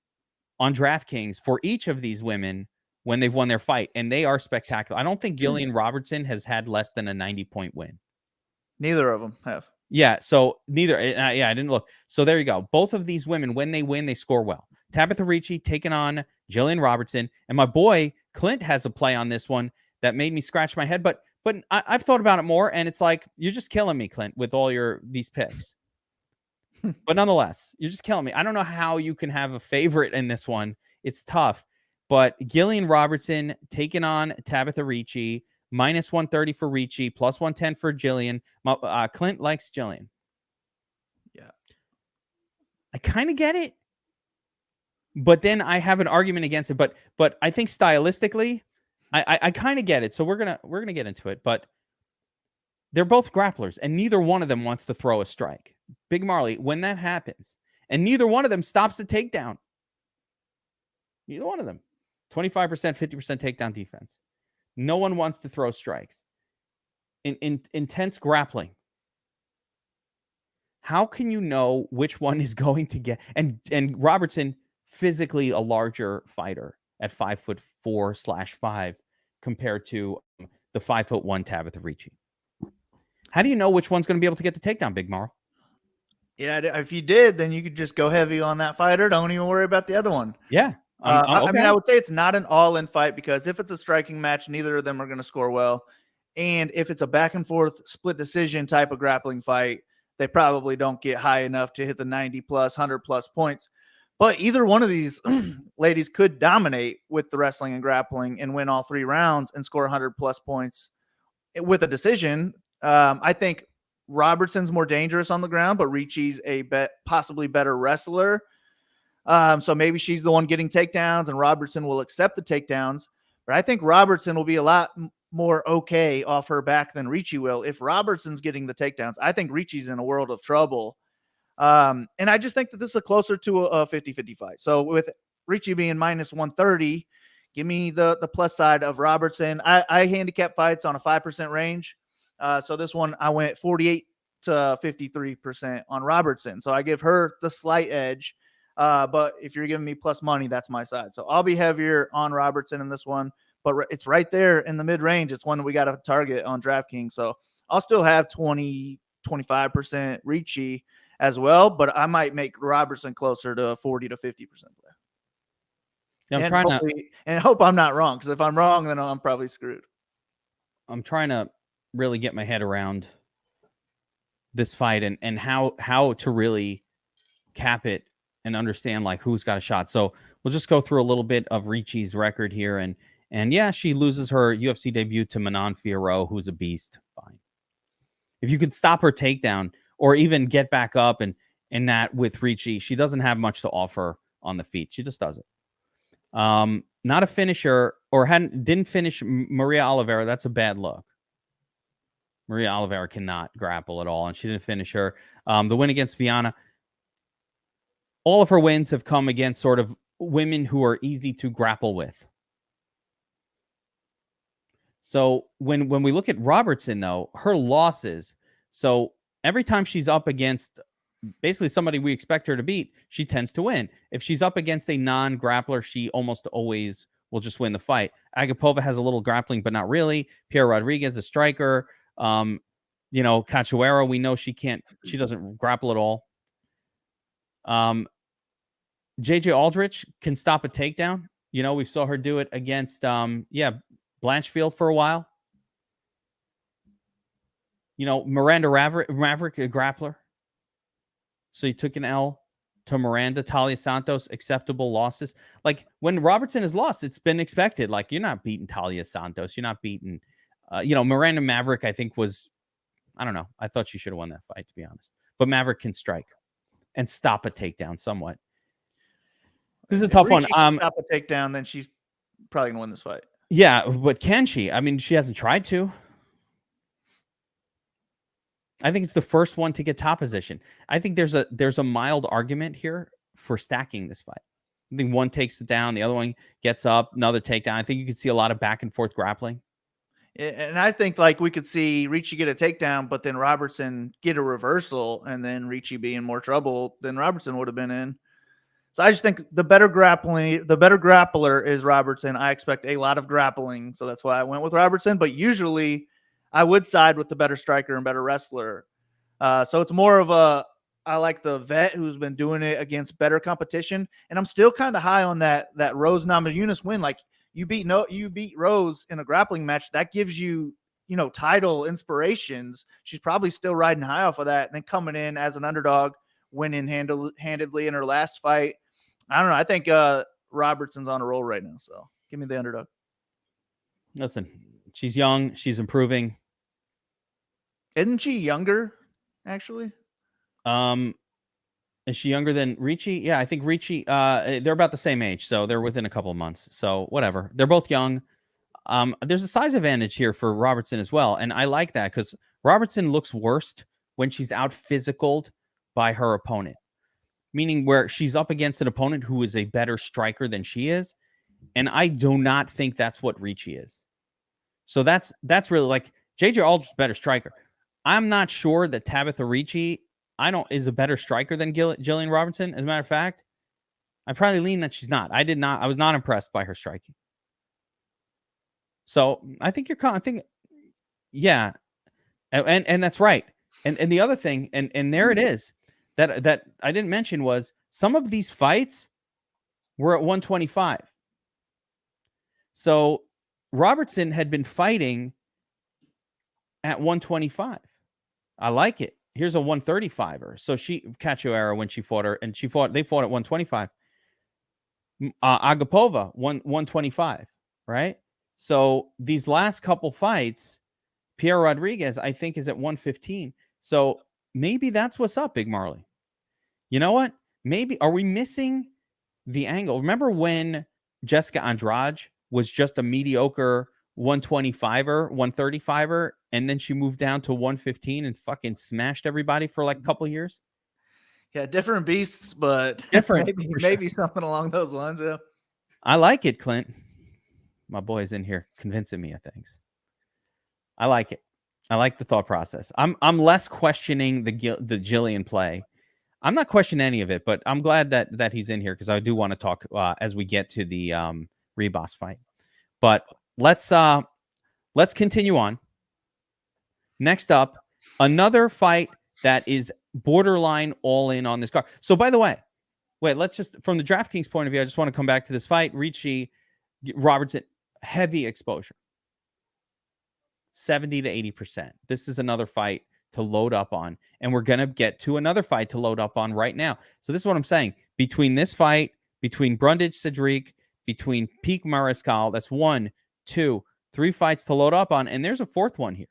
on DraftKings for each of these women when they've won their fight, and they are spectacular. I don't think Gillian Robertson has had less than a 90-point win. Neither of them have. Yeah, so neither. Yeah, I didn't look. So there you go. Both of these women, when they win, they score well. Tabatha Ricci taking on Gillian Robertson, and my boy Clint has a play on this one that made me scratch my head. But I've thought about it more, and it's like, you're just killing me, Clint, with all these picks. But nonetheless, you're just killing me. I don't know how you can have a favorite in this one. It's tough. But Gillian Robertson taking on Tabatha Ricci, minus 130 for Ricci, plus 110 for Gillian. Clint likes Gillian. Yeah. I kind of get it. But then I have an argument against it. But I think stylistically, I kind of get it. So we're gonna get into it. But they're both grapplers, and neither one of them wants to throw a strike. Big Marley, when that happens, and neither one of them stops the takedown. Neither one of them. 25%, 50% takedown defense. No one wants to throw strikes. In intense grappling. How can you know which one is going to get? And Robertson, physically a larger fighter at 5'4/5" compared to the 5'1" Tabatha Ricci. How do you know which one's going to be able to get the takedown, Big Marl? Yeah, if you did, then you could just go heavy on that fighter. Don't even worry about the other one. Yeah. Okay. I mean, I would say it's not an all-in fight because if it's a striking match, neither of them are going to score well. And if it's a back and forth split decision type of grappling fight, they probably don't get high enough to hit the 90 plus, 100 plus points. But either one of these ladies could dominate with the wrestling and grappling and win all 3 rounds and score 100 plus points with a decision. I think Robertson's more dangerous on the ground, but Ricci's a possibly better wrestler. So maybe she's the one getting takedowns and Robertson will accept the takedowns. But I think Robertson will be a lot more okay off her back than Ricci will. If Robertson's getting the takedowns, I think Ricci's in a world of trouble. And I just think that this is closer to a 50-50 fight. So with Ricci being minus 130, give me the plus side of Robertson. I handicap fights on a 5% range. So this one I went 48 to 53% on Robertson. So I give her the slight edge. But if you're giving me plus money, that's my side. So I'll be heavier on Robertson in this one, but it's right there in the mid range. It's one we got to target on DraftKings. So I'll still have 20-25% Ricci as well, but I might make Robertson closer to 40 to 50% play. And hope I'm not wrong, because if I'm wrong, then I'm probably screwed. I'm trying to really get my head around this fight and how to really cap it and understand like who's got a shot. So we'll just go through a little bit of Ricci's record here, and yeah, she loses her UFC debut to Manon Fiorot, who's a beast. Fine. If you could stop her takedown or even get back up and that with Ricci, she doesn't have much to offer on the feet. She just doesn't. Not a finisher, or didn't finish Maria Oliveira. That's a bad look. Maria Oliveira cannot grapple at all, and she didn't finish her. The win against Viana, all of her wins have come against sort of women who are easy to grapple with. So when we look at Robertson, though, her losses, so every time she's up against basically somebody we expect her to beat, she tends to win. If she's up against a non-grappler, she almost always will just win the fight. Agapova has a little grappling, but not really. Pierre Rodriguez, a striker. Cachoeira, we know she doesn't grapple at all. JJ Aldrich can stop a takedown. We saw her do it against, Blanchfield for a while. Miranda Maverick, a grappler. So you took an L to Miranda. Talia Santos, acceptable losses. Like when Robertson has lost, it's been expected. Like you're not beating Talia Santos. You're not beating, Miranda Maverick, I think I don't know. I thought she should have won that fight, to be honest. But Maverick can strike and stop a takedown somewhat. This is a tough one. Stop a takedown, then she's probably gonna win this fight. Yeah, but can she? I mean, she hasn't tried to. I think it's the first one to get top position. I think there's a mild argument here for stacking this fight. I think one takes it down, the other one gets up, another takedown. I think you could see a lot of back and forth grappling. And I think like we could see Ricci get a takedown, but then Robertson get a reversal, and then Ricci be in more trouble than Robertson would have been in. So I just think the better grappler is Robertson. I expect a lot of grappling, so that's why I went with Robertson. But usually I would side with the better striker and better wrestler. So it's more of I like the vet who's been doing it against better competition. And I'm still kind of high on that Rose Namajunas win. Like you beat Rose in a grappling match. That gives you, title inspirations. She's probably still riding high off of that. And then coming in as an underdog, winning handedly in her last fight. I don't know. I think Robertson's on a roll right now. So give me the underdog. Listen, she's young. She's improving. Isn't she younger, actually? Is she younger than Ricci? Yeah, I think Ricci, they're about the same age. So they're within a couple of months. So whatever. They're both young. There's a size advantage here for Robertson as well. And I like that because Robertson looks worst when she's out physicaled by her opponent. Meaning where she's up against an opponent who is a better striker than she is. And I do not think that's what Ricci is. So that's really like JJ Aldrich's better striker. I'm not sure that Tabitha Ricci is a better striker than Jillian Robertson. As a matter of fact, I probably lean that she's not. I was not impressed by her striking. So I think yeah. And that's right. And the other thing, and there it is, that I didn't mention was some of these fights were at 125. So Robertson had been fighting at 125. I like it. here's a 135er. So Cachoeira, when she fought her, and they fought at 125. Agapova, 125, right? So these last couple fights, Pierre Rodriguez, I think, is at 115. So maybe that's what's up, Big Marley. You know what? Maybe, are we missing the angle? Remember when Jessica Andrade was just a mediocre 125er, 135er, and then she moved down to 115 and fucking smashed everybody for like a couple years? Yeah, different beasts, but Different, maybe something along those lines. Yeah, I like it, Clint. My boy's in here convincing me of things. I like it. I like the thought process. I'm less questioning the Jillian play. I'm not questioning any of it, but I'm glad that he's in here because I do want to talk as we get to the Reboss fight. But let's continue on. Next up, another fight that is borderline all in on this card. So by the way, let's just, from the DraftKings point of view, I just want to come back to this fight. Ricci, Robertson, heavy exposure. 70 to 80%. This is another fight to load up on. And we're going to get to another fight to load up on right now. So this is what I'm saying. Between this fight, between Brundage, Cedric, between Peak Mariscal, that's 1, 2, 3 fights to load up on. And there's a fourth one here.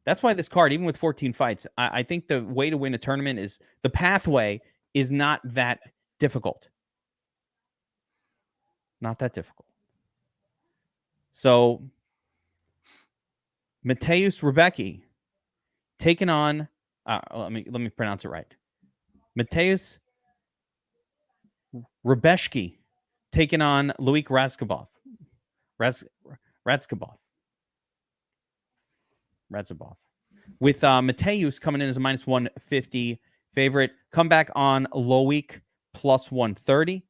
That's why this card, even with 14 fights, I think the way to win a tournament is, the pathway is not that difficult. Not that difficult. So Mateusz Rebecci taking on, let me pronounce it right. Mateusz Rebecci taking on Loik Razkabov. Razkabov. With Mateusz coming in as a minus 150 favorite. Comeback on Loik plus 130.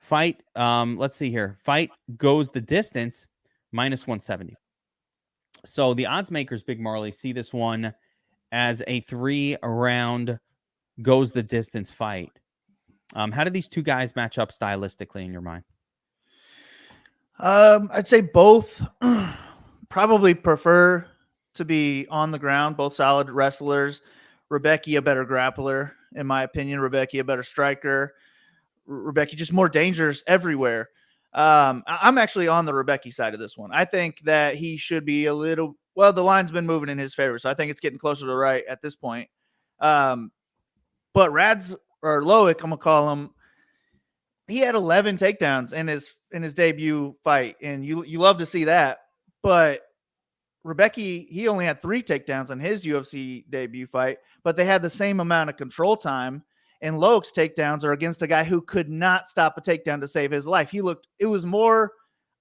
Fight, let's see here. Fight goes the distance, minus 170. So the odds makers, Big Marley, see this one as a 3-round goes the distance fight. How do these two guys match up stylistically in your mind? I'd say both probably prefer to be on the ground, both solid wrestlers. Rebecci, a better grappler, in my opinion. Rebecci, a better striker. Rebecci, just more dangerous everywhere. I'm actually on the Rebecci side of this one. I think that he should be a little, well, the line's been moving in his favor, so I think it's getting closer to right at this point. But Loik, I'm gonna call him, he had 11 takedowns in his debut fight, and you love to see that. But Rebecci, he only had 3 takedowns in his UFC debut fight, but they had the same amount of control time. And Loik's takedowns are against a guy who could not stop a takedown to save his life. It was more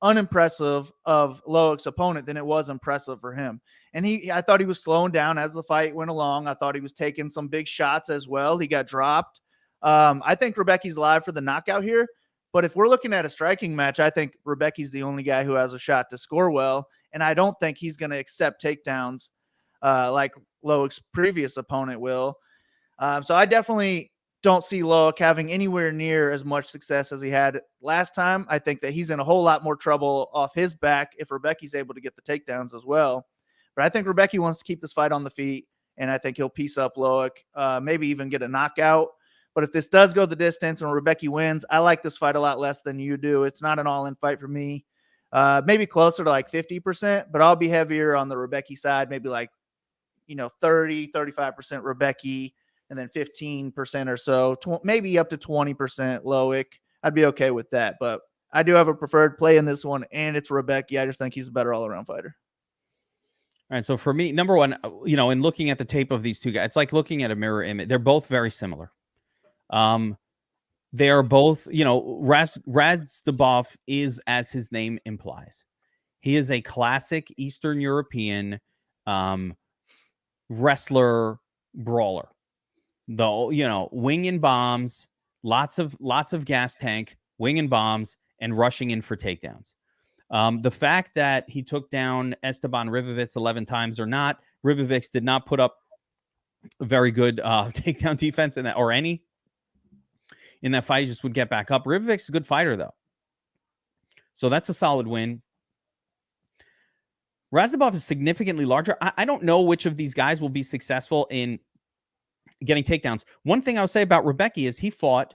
unimpressive of Loik's opponent than it was impressive for him. And I thought he was slowing down as the fight went along. I thought he was taking some big shots as well. He got dropped. I think Rebecci's live for the knockout here. But if we're looking at a striking match, I think Rebecci's the only guy who has a shot to score well. And I don't think he's going to accept takedowns like Loik's previous opponent will. So I definitely don't see Loik having anywhere near as much success as he had last time. I think that he's in a whole lot more trouble off his back if Rebecci's able to get the takedowns as well. But I think Rebecci wants to keep this fight on the feet, and I think he'll piece up Loik, maybe even get a knockout. But if this does go the distance and Rebecci wins, I like this fight a lot less than you do. It's not an all-in fight for me. Maybe closer to like 50%, but I'll be heavier on the Rebecci side, maybe like, 30, 35% Rebecci, and then 15% or so, maybe up to 20% Loik. I'd be okay with that. But I do have a preferred play in this one, and it's Rebecci. I just think he's a better all-around fighter. All right, so for me, number one, in looking at the tape of these two guys, it's like looking at a mirror image. They're both very similar. They are both, Razkabov is, as his name implies, he is a classic Eastern European wrestler brawler. Though, wing and bombs, lots of gas tank, wing and bombs, and rushing in for takedowns. The fact that he took down Esteban Ribovics 11 times or not, Ribovics did not put up a very good takedown defense in that, or any in that fight. He just would get back up. Ribovics is a good fighter, though. So that's a solid win. Razabov is significantly larger. I don't know which of these guys will be successful in getting takedowns. One thing I'll say about Rebecci is he fought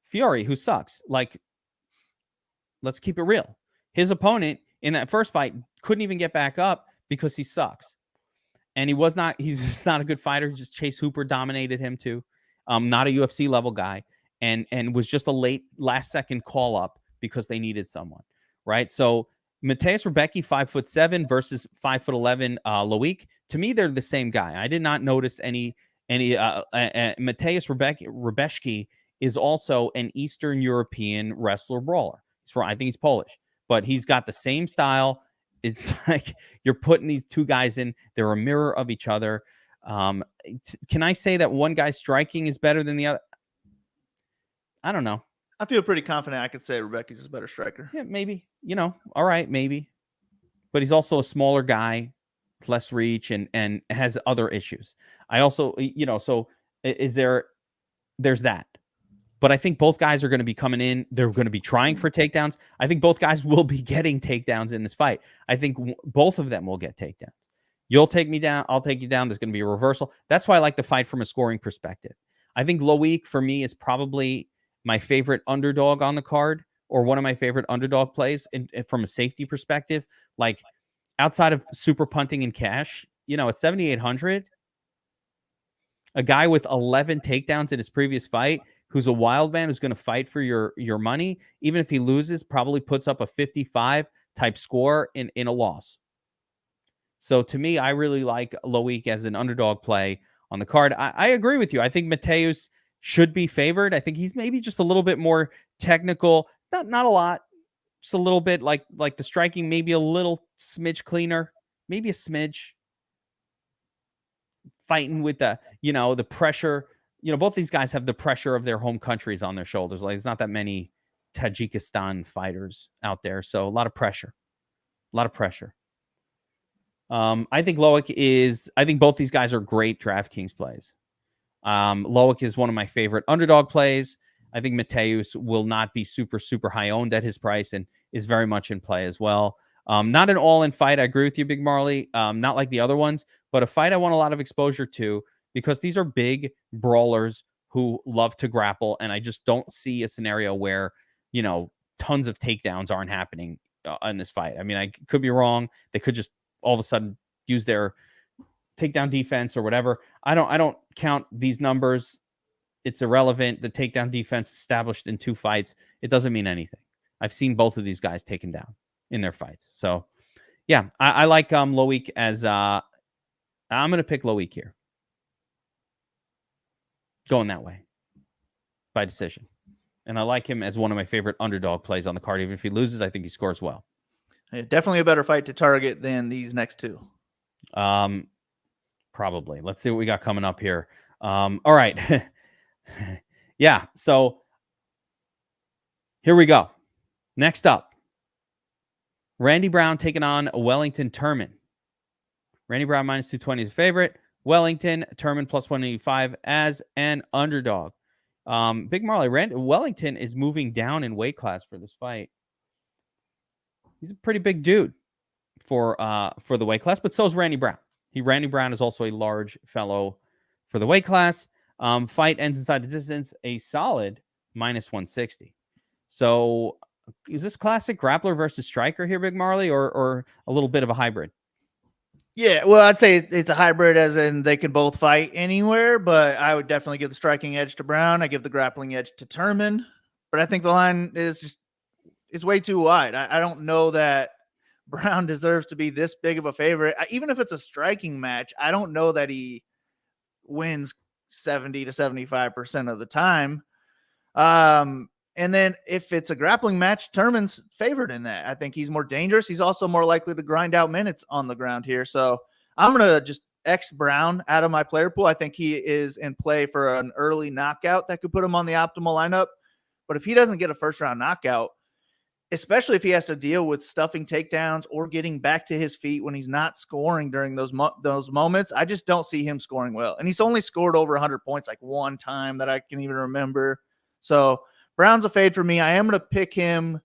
Fury, who sucks. Like, let's keep it real. His opponent in that first fight couldn't even get back up because he sucks. And he's just not a good fighter. Just Chase Hooper dominated him too. Not a UFC level guy. And was just a last second call up because they needed someone. Right. So Mateusz Rebecci, 5'7" versus 5'11" Loik. To me, they're the same guy. I did not notice any Mateusz Rebecci is also an Eastern European wrestler brawler. I think he's Polish, but he's got the same style. It's like you're putting these two guys in. They're a mirror of each other. Can I say that one guy's striking is better than the other? I don't know. I feel pretty confident I could say Rebecci's a better striker. Yeah, maybe. All right, maybe. But he's also a smaller guy, less reach, and has other issues. I also, so there's that. But I think both guys are going to be coming in. They're going to be trying for takedowns. I think both guys will be getting takedowns in this fight. I think both of them will get takedowns. You'll take me down. I'll take you down. There's going to be a reversal. That's why I like the fight from a scoring perspective. I think Loik, for me, is probably my favorite underdog on the card, or one of my favorite underdog plays from a safety perspective. Like, outside of super punting and cash, at 7,800, a guy with 11 takedowns in his previous fight, who's a wild man, who's going to fight for your money, even if he loses, probably puts up a 55 type score in a loss. So to me, I really like Loik as an underdog play on the card. I agree with you. I think Mateusz should be favored. I think he's maybe just a little bit more technical, not a lot, just a little bit, like the striking, maybe a little smidge cleaner, maybe a smidge. Fighting with the pressure. Both these guys have the pressure of their home countries on their shoulders. Like, there's not that many Tajikistan fighters out there. So a lot of pressure. I think both these guys are great DraftKings plays. Loik is one of my favorite underdog plays. I think Mateusz will not be super, super high owned at his price and is very much in play as well. Not an all-in fight. I agree with you, Big Marley. Not like the other ones, but a fight I want a lot of exposure to, because these are big brawlers who love to grapple, and I just don't see a scenario where, tons of takedowns aren't happening in this fight. I mean, I could be wrong. They could just all of a sudden use their takedown defense or whatever. I don't count these numbers. It's irrelevant. The takedown defense established in 2 fights, it doesn't mean anything. I've seen both of these guys taken down in their fights. So, yeah, I like Loik as I'm going to pick Loik here. Going that way by decision. And I like him as one of my favorite underdog plays on the card. Even if he loses, I think he scores well. Yeah, definitely a better fight to target than these next 2. Probably. Let's see what we got coming up here. All right. Yeah. So here we go. Next up, Randy Brown taking on Wellington Turman. Randy Brown minus 220 is a favorite. Wellington, Turman plus 185 as an underdog. Big Marley, Wellington is moving down in weight class for this fight. He's a pretty big dude for the weight class, but so is Randy Brown. Randy Brown is also a large fellow for the weight class. Fight ends inside the distance, a solid minus 160. So is this classic grappler versus striker here, Big Marley, or a little bit of a hybrid? Yeah, well, I'd say it's a hybrid, as in they can both fight anywhere, but I would definitely give the striking edge to Brown. I give the grappling edge to Turman, but I think the line is way too wide. I don't know that Brown deserves to be this big of a favorite. Even if it's a striking match, I don't know that he wins 70 to 75% of the time. And then if it's a grappling match, Turman's favored in that. I think he's more dangerous. He's also more likely to grind out minutes on the ground here. So I'm going to just X Brown out of my player pool. I think he is in play for an early knockout that could put him on the optimal lineup. But if he doesn't get a first round knockout, especially if he has to deal with stuffing takedowns or getting back to his feet when he's not scoring during those moments, I just don't see him scoring well. And he's only scored over 100 points like one time that I can even remember. So Brown's a fade for me. I am going to pick him.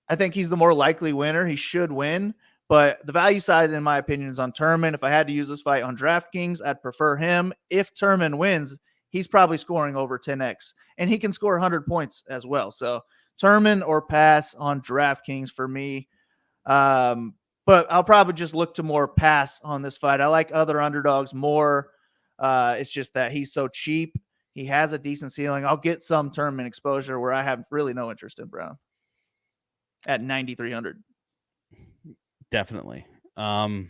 I think he's the more likely winner. He should win, But the value side, in my opinion, is on Turman. If I had to use this fight on DraftKings, I'd prefer him. If Turman wins, he's probably scoring over 10x, and he can score 100 points as well. So Turman or pass on DraftKings for me. But I'll probably just look to more pass on this fight. I like other underdogs more. It's just that he's so cheap. He has a decent ceiling. I'll get some Turman exposure where I have really no interest in Brown at 9,300. Definitely. You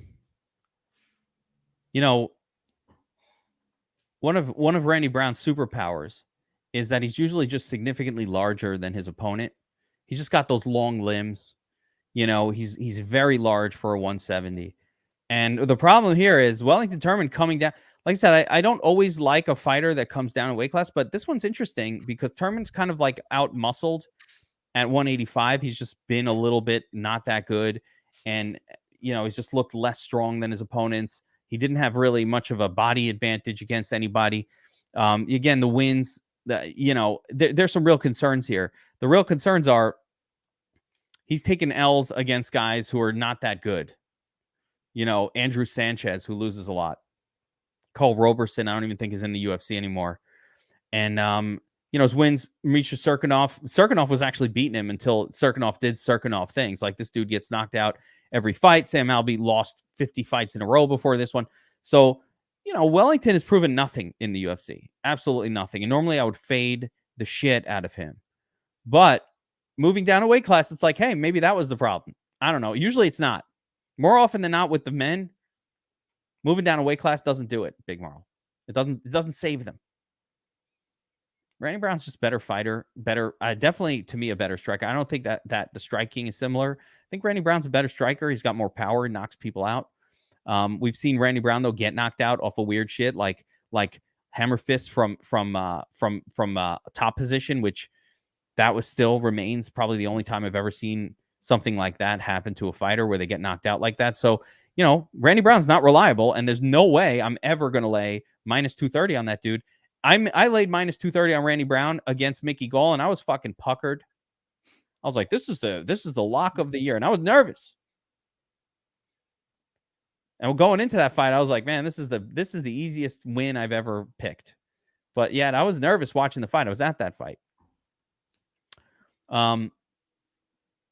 know, one of Randy Brown's superpowers is that he's usually just significantly larger than his opponent. He's just got those long limbs. You know, he's very large for a 170. And the problem here is Wellington Turman coming down. Like I said, I don't always like a fighter that comes down in weight class, but this one's interesting because Turman's kind of like out muscled at 185. He's just been a little bit not that good. And, you know, he's just looked less strong than his opponents. He didn't have really much of a body advantage against anybody. Again, the wins, you know, there's some real concerns here. The real concerns are he's taken L's against guys who are not that good. You know, Andrew Sanchez, who loses a lot. Cole Robertson, I don't even think is in the UFC anymore. And, you know, his wins, Misha Serkinov was actually beating him until Serkinov did Serkinov things. Like this dude gets knocked out every fight. Sam Alvey lost 50 fights in a row before this one. So, you know, Wellington has proven nothing in the UFC. Absolutely nothing. And normally I would fade the shit out of him. But moving down a weight class, it's like, hey, maybe that was the problem. I don't know. Usually it's not. More often than not with the men, moving down a weight class doesn't do it, Big Marl. It doesn't save them. Randy Brown's just better fighter, better, definitely to me a better striker. I don't think that the striking is similar. I think Randy Brown's a better striker. He's got more power, knocks people out. We've seen Randy Brown though get knocked out off of weird shit like hammer fists from top position, which that was still remains probably the only time I've ever seen something like that happen to a fighter where they get knocked out like that. So, you know, Randy Brown's not reliable, and there's no way I'm ever going to lay minus 230 on that dude. I laid minus 230 on Randy Brown against Mickey Gall, and I was fucking puckered. I was like, this is the lock of the year, and I was nervous. And going into that fight, I was like, man, this is the easiest win I've ever picked. But yeah, I was nervous watching the fight. I was at that fight.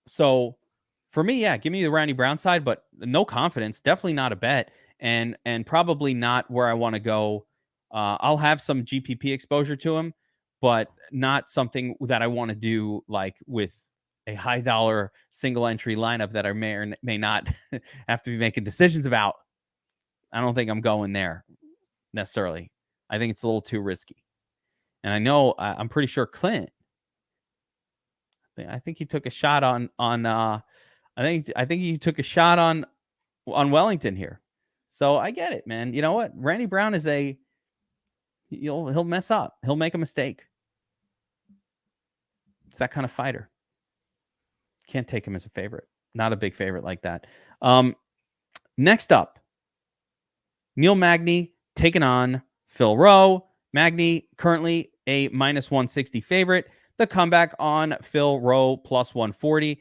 So for me, yeah, give me the Randy Brown side, but no confidence. Definitely not a bet, and probably not where I want to go. I'll have some GPP exposure to him, but not something that I want to do like with a high dollar single entry lineup that I may or may not have to be making decisions about. I don't think I'm going there necessarily. I think it's a little too risky. And I know I'm pretty sure Clint. I think he took a shot on I think he took a shot on Wellington here. So I get it, man. You know what? Randy Brown is he'll mess up. He'll make a mistake. It's that kind of fighter. Can't take him as a favorite. Not a big favorite like that. Next up, Neil Magni taking on Phil Rowe. Magni currently a minus 160 favorite. The comeback on Phil Rowe plus 140.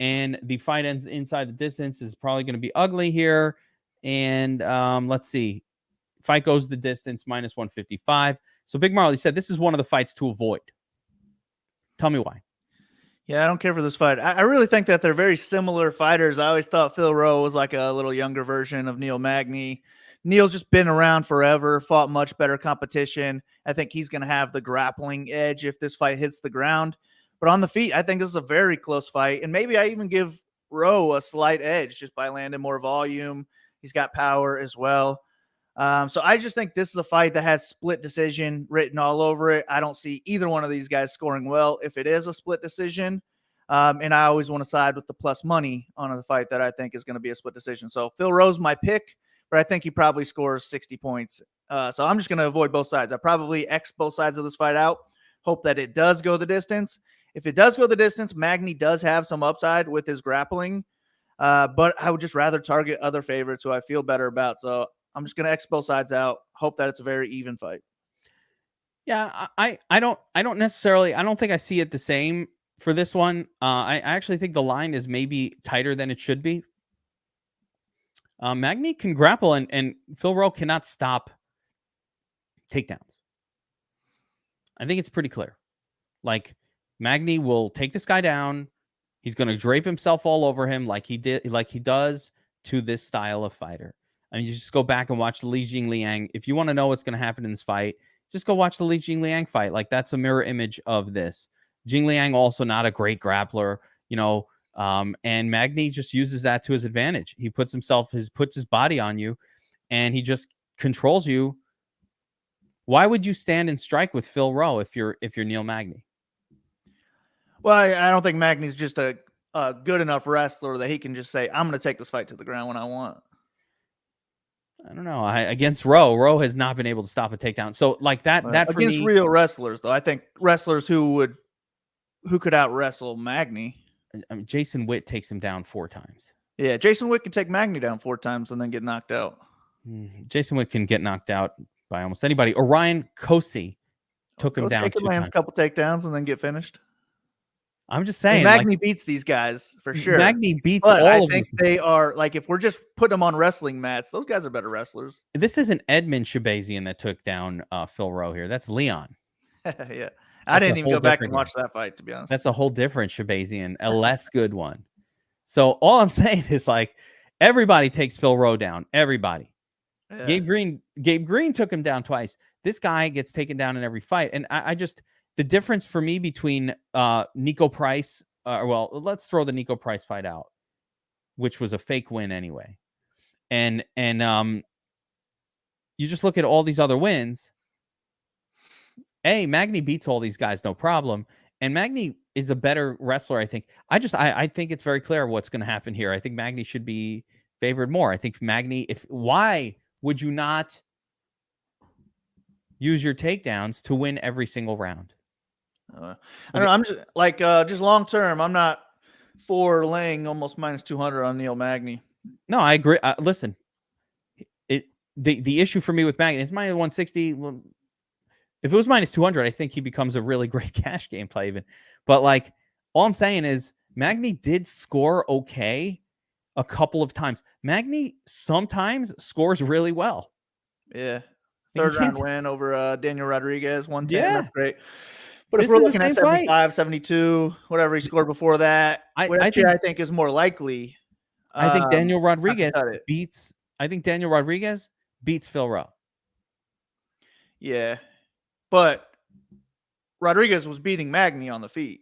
And the fight ends inside the distance is probably going to be ugly here. And let's see. Fight goes the distance, minus 155. So Big Marley said this is one of the fights to avoid. Tell me why. Yeah, I don't care for this fight. I really think that they're very similar fighters. I always thought Phil Rowe was like a little younger version of Neil Magni. Neil's just been around forever, fought much better competition. I think he's going to have the grappling edge if this fight hits the ground. But on the feet, I think this is a very close fight. And maybe I even give Rowe a slight edge just by landing more volume. He's got power as well. So I just think this is a fight that has split decision written all over it. I don't see either one of these guys scoring well if it is a split decision. And I always want to side with the plus money on a fight that I think is going to be a split decision. So Phil Rowe's my pick, but I think he probably scores 60 points. So I'm just going to avoid both sides. I probably X both sides of this fight out. Hope that it does go the distance. If it does go the distance, Magni does have some upside with his grappling. But I would just rather target other favorites who I feel better about. So I'm just going to X both sides out. Hope that it's a very even fight. Yeah, I don't necessarily, I don't think I see it the same for this one. I actually think the line is maybe tighter than it should be. Magni can grapple, and Phil Rowe cannot stop takedowns. I think it's pretty clear. Like, Magni will take this guy down. He's going to drape himself all over him like he does to this style of fighter. I mean, you just go back and watch the Li Jingliang. If you want to know what's going to happen in this fight, just go watch the Li Jingliang fight. Like, that's a mirror image of this. Jingliang also not a great grappler, and Magni just uses that to his advantage. He puts his body on you, and he just controls you. Why would you stand and strike with Phil Rowe if you're Neil Magny? Well, I don't think Magny's just a good enough wrestler that he can just say, I'm going to take this fight to the ground when I want. I don't know. Against Rowe has not been able to stop a takedown. So like that for against me, real wrestlers, though, I think wrestlers who could out wrestle Magny. I mean, Jason Witt takes him down 4 times. Yeah, Jason Witt can take Magny down 4 times and then get knocked out. Jason Witt can get knocked out by almost anybody. Orion Kosi took him down 2 times. A couple takedowns and then get finished. I'm just saying, Magny beats these guys for sure. Magny beats all of them. I think they are, like, if we're just putting them on wrestling mats, those guys are better wrestlers. This isn't Edmund Shabazian that took down Phil Rowe here. That's Leon. Yeah. I didn't even go back and watch that fight, to be honest. That's a whole different Shabazian, a less good one. So all I'm saying is, like, everybody takes Phil Rowe down. Everybody. Yeah. Gabe Green took him down twice. This guy gets taken down in every fight. And I just, the difference for me between Nico Price, let's throw the Nico Price fight out, which was a fake win anyway. And you just look at all these other wins. Magny beats all these guys, no problem. And Magny is a better wrestler, I think. I think it's very clear what's going to happen here. I think Magny should be favored more. I think Magny, why would you not use your takedowns to win every single round? I don't know. I'm just like, just long term, I'm not for laying almost -200 on Neil Magny. No, I agree. Listen, the issue for me with Magny, it's -160. Well, if it was -200, I think he becomes a really great cash game play even. But like, all I'm saying is Magny did score okay a couple of times. Magny sometimes scores really well. Yeah. 3rd round win over Daniel Rodriguez, 110. Yeah. That's great. But if we're looking at 75, fight. 72, whatever he scored before that, I think is more likely. I think Daniel Rodriguez beats Phil Rowe. Yeah. But Rodriguez was beating Magny on the feet.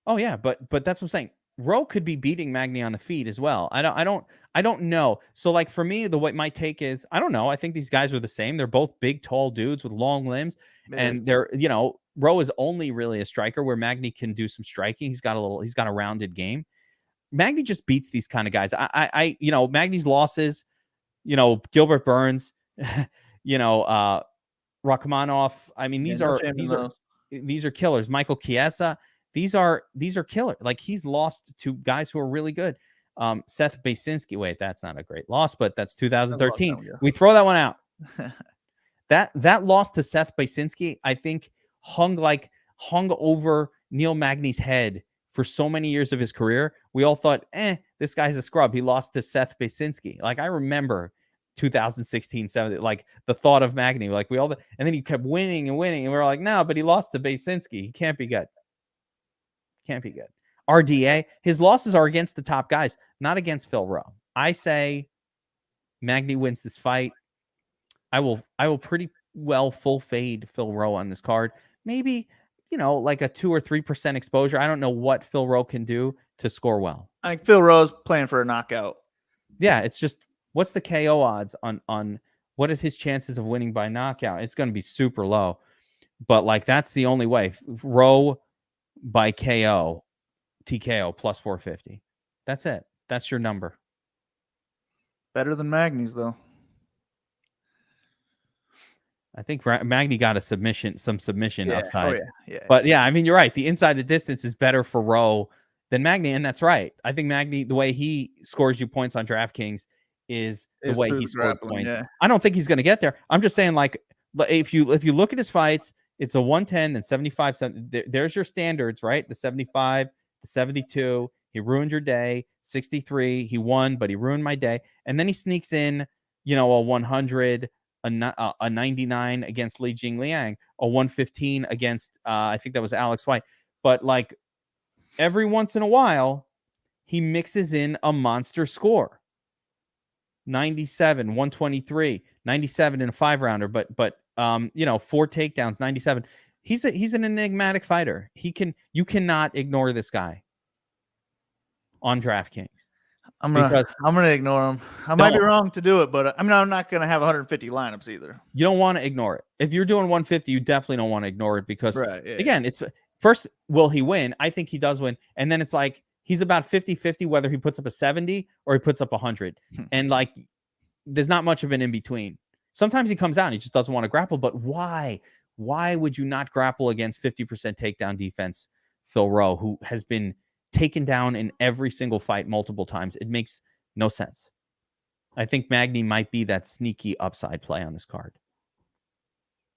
Oh yeah, but that's what I'm saying. Rowe could be beating Magny on the feet as well. I don't know. So like for me, my take is, I don't know. I think these guys are the same. They're both big, tall dudes with long limbs. And they're, Rowe is only really a striker where Magny can do some striking. He's got a rounded game. Magny just beats these kind of guys. Magny's losses, Gilbert Burns, Rachmaninoff. I mean, these are killers. Michael Chiesa. These are killer. Like, he's lost to guys who are really good. Seth Basinski. Wait, that's not a great loss, but that's 2013. We throw that one out. That loss to Seth Basinski, I think, hung over Neil Magny's head for so many years of his career. We all thought, this guy's a scrub. He lost to Seth Basinski. Like, I remember 2016, 17, like the thought of Magny, like and then he kept winning and winning, and we were like, no, but he lost to Basinski. He can't be good. Can't be good. RDA, his losses are against the top guys, not against Phil Rowe. I say Magny wins this fight. I will pretty well full fade Phil Rowe on this card. Maybe, like a 2 or 3% exposure. I don't know what Phil Rowe can do to score well. I think Phil Rowe's playing for a knockout. Yeah, it's just, what's the KO odds on what are his chances of winning by knockout? It's going to be super low. But like, that's the only way. Rowe by KO, TKO plus 450. That's it. That's your number. Better than Magny's, though. I think Magny got some submission upside. Oh, yeah. But yeah, I mean, you're right. The inside the distance is better for Rowe than Magny, and that's right. I think Magny, the way he scores you points on DraftKings is the way he scored points. Yeah. I don't think he's going to get there. I'm just saying, like, if you look at his fights, it's a 110 and 75. There's your standards, right? The 75, the 72. He ruined your day. 63. He won, but he ruined my day. And then he sneaks in, a 100, a 99 against Li Jingliang, a 115 against, I think that was Alex White. But like every once in a while, he mixes in a monster score. 97, 123, 97 in a 5-rounder, but 4 takedowns, 97. He's an enigmatic fighter. You cannot ignore this guy on DraftKings. I'm gonna ignore him. I might be wrong to do it, but I'm not gonna have 150 lineups either. You don't want to ignore it. If you're doing 150, you definitely don't want to ignore it because again, it's first, will he win? I think he does win, and then it's like he's about 50-50 whether he puts up a 70 or he puts up 100, and like there's not much of an in between. Sometimes he comes out and he just doesn't want to grapple, but why? Why would you not grapple against 50% takedown defense, Phil Rowe, who has been taken down in every single fight multiple times? It makes no sense. I think Magni might be that sneaky upside play on this card.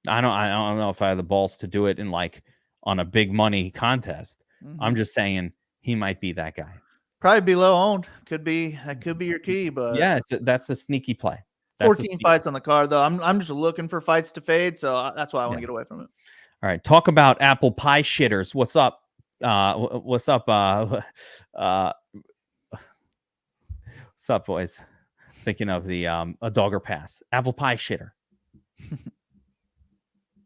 I don't know if I have the balls to do it in like on a big money contest. I'm just saying he might be that guy. Probably be low owned. Could be your key, but yeah, that's a sneaky play. 14 fights on the card though. I'm just looking for fights to fade, so that's why I want to get away from it. All right, talk about apple pie shitters. What's up? What's up? What's up, boys? Thinking of the a dogger pass, apple pie shitter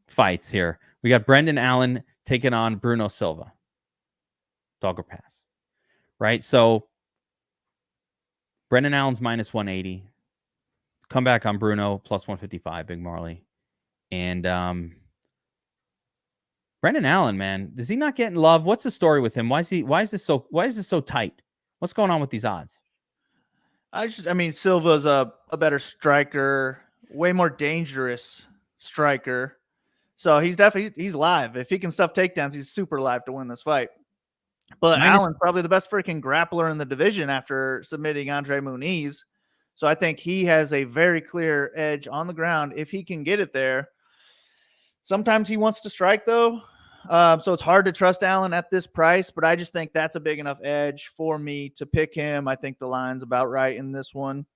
fights here. We got Brendan Allen taking on Bruno Silva. Dogger pass, right? So Brendan Allen's minus 180. Come back on Bruno plus 155. Big Marley, and Brendan Allen, man, is he not getting love? What's the story with him? Why is this so tight? What's going on with these odds? Silva's a better striker, way more dangerous striker. So he's live. If he can stuff takedowns, he's super live to win this fight. But Allen's probably the best freaking grappler in the division after submitting Andre Muniz. So I think he has a very clear edge on the ground if he can get it there. Sometimes he wants to strike, though. So it's hard to trust Allen at this price, but I just think that's a big enough edge for me to pick him. I think the line's about right in this one.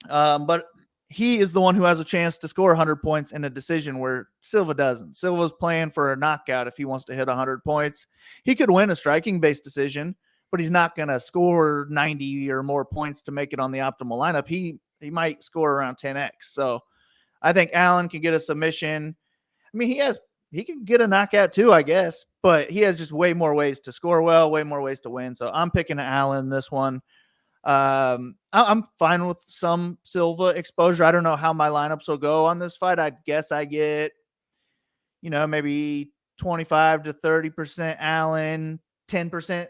But he is the one who has a chance to score 100 points in a decision where Silva doesn't. Silva's playing for a knockout if he wants to hit 100 points. He could win a striking-based decision, but he's not going to score 90 or more points to make it on the optimal lineup. He might score around 10x. So I think Allen can get a submission. I mean, he can get a knockout too, I guess, but he has just way more ways to score well, way more ways to win. So I'm picking Allen this one. I'm fine with some Silva exposure. I don't know how my lineups will go on this fight. I guess I get, maybe 25 to 30% Allen, 10%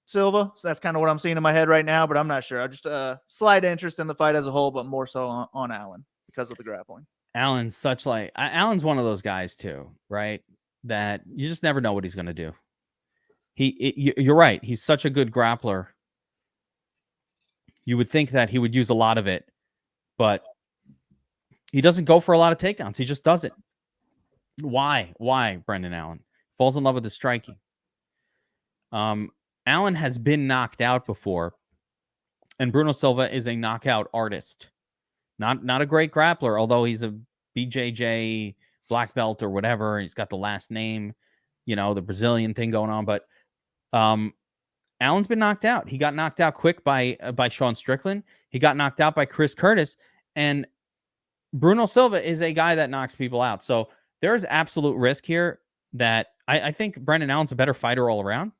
Silva. So that's kind of what I'm seeing in my head right now, but I'm not sure. I just slight interest in the fight as a whole, but more so on Allen because of the grappling. Allen's one of those guys too, right? That you just never know what he's going to do. You're right. He's such a good grappler. You would think that he would use a lot of it, but he doesn't go for a lot of takedowns. He just doesn't. Why, Brendan Allen? Falls in love with the striking. Allen has been knocked out before, and Bruno Silva is a knockout artist. Not a great grappler, although he's a BJJ black belt or whatever. He's got the last name, the Brazilian thing going on. But Allen's been knocked out. He got knocked out quick by Sean Strickland. He got knocked out by Chris Curtis. And Bruno Silva is a guy that knocks people out. So there is absolute risk here that I think Brendan Allen's a better fighter all around.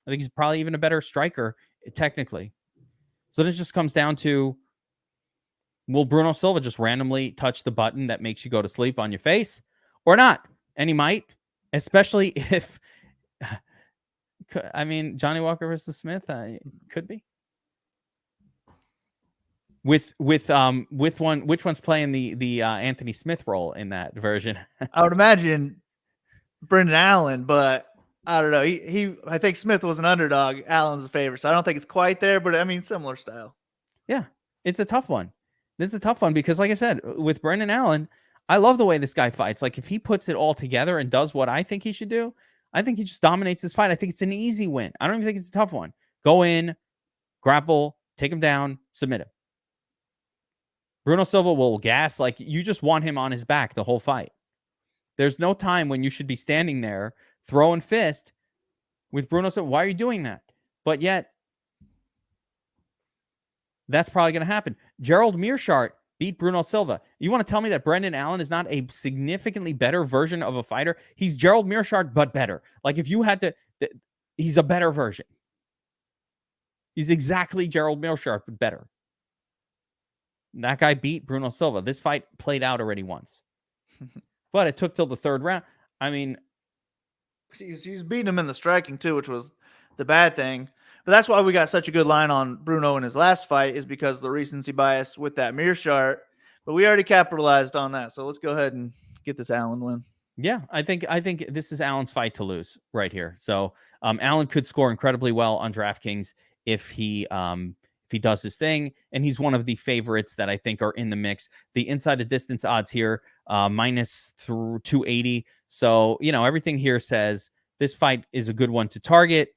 I think he's probably even a better striker technically. So this just comes down to, will Bruno Silva just randomly touch the button that makes you go to sleep on your face or not? And he might, especially if, Johnny Walker versus Smith could be. With which one's playing the Anthony Smith role in that version? I would imagine Brendan Allen, but I don't know. I think Smith was an underdog. Allen's a favorite, so I don't think it's quite there, but similar style. Yeah, it's a tough one. This is a tough one because, like I said, with Brendan Allen, I love the way this guy fights. Like, if he puts it all together and does what I think he should do, I think he just dominates this fight. I think it's an easy win. I don't even think it's a tough one. Go in, grapple, take him down, submit him. Bruno Silva will gas. Like, you just want him on his back the whole fight. There's no time when you should be standing there throwing fist with Bruno Silva. Why are you doing that? But yet, that's probably going to happen. Gerald Meerschaert beat Bruno Silva. You want to tell me that Brendan Allen is not a significantly better version of a fighter? He's Gerald Meerschaert, but better. Like, if you had to, he's a better version. He's exactly Gerald Meerschaert, but better. That guy beat Bruno Silva. This fight played out already once. But it took till the third round. I mean, he's beating him in the striking too, which was the bad thing. But that's why we got such a good line on Bruno in his last fight, is because of the recency bias with that Meerschaert. But we already capitalized on that. So let's go ahead and get this Allen win. Yeah, I think this is Allen's fight to lose right here. So Allen could score incredibly well on DraftKings if he does his thing, and he's one of the favorites that I think are in the mix. The inside the distance odds here, minus through 280. So, you know, everything here says this fight is a good one to target.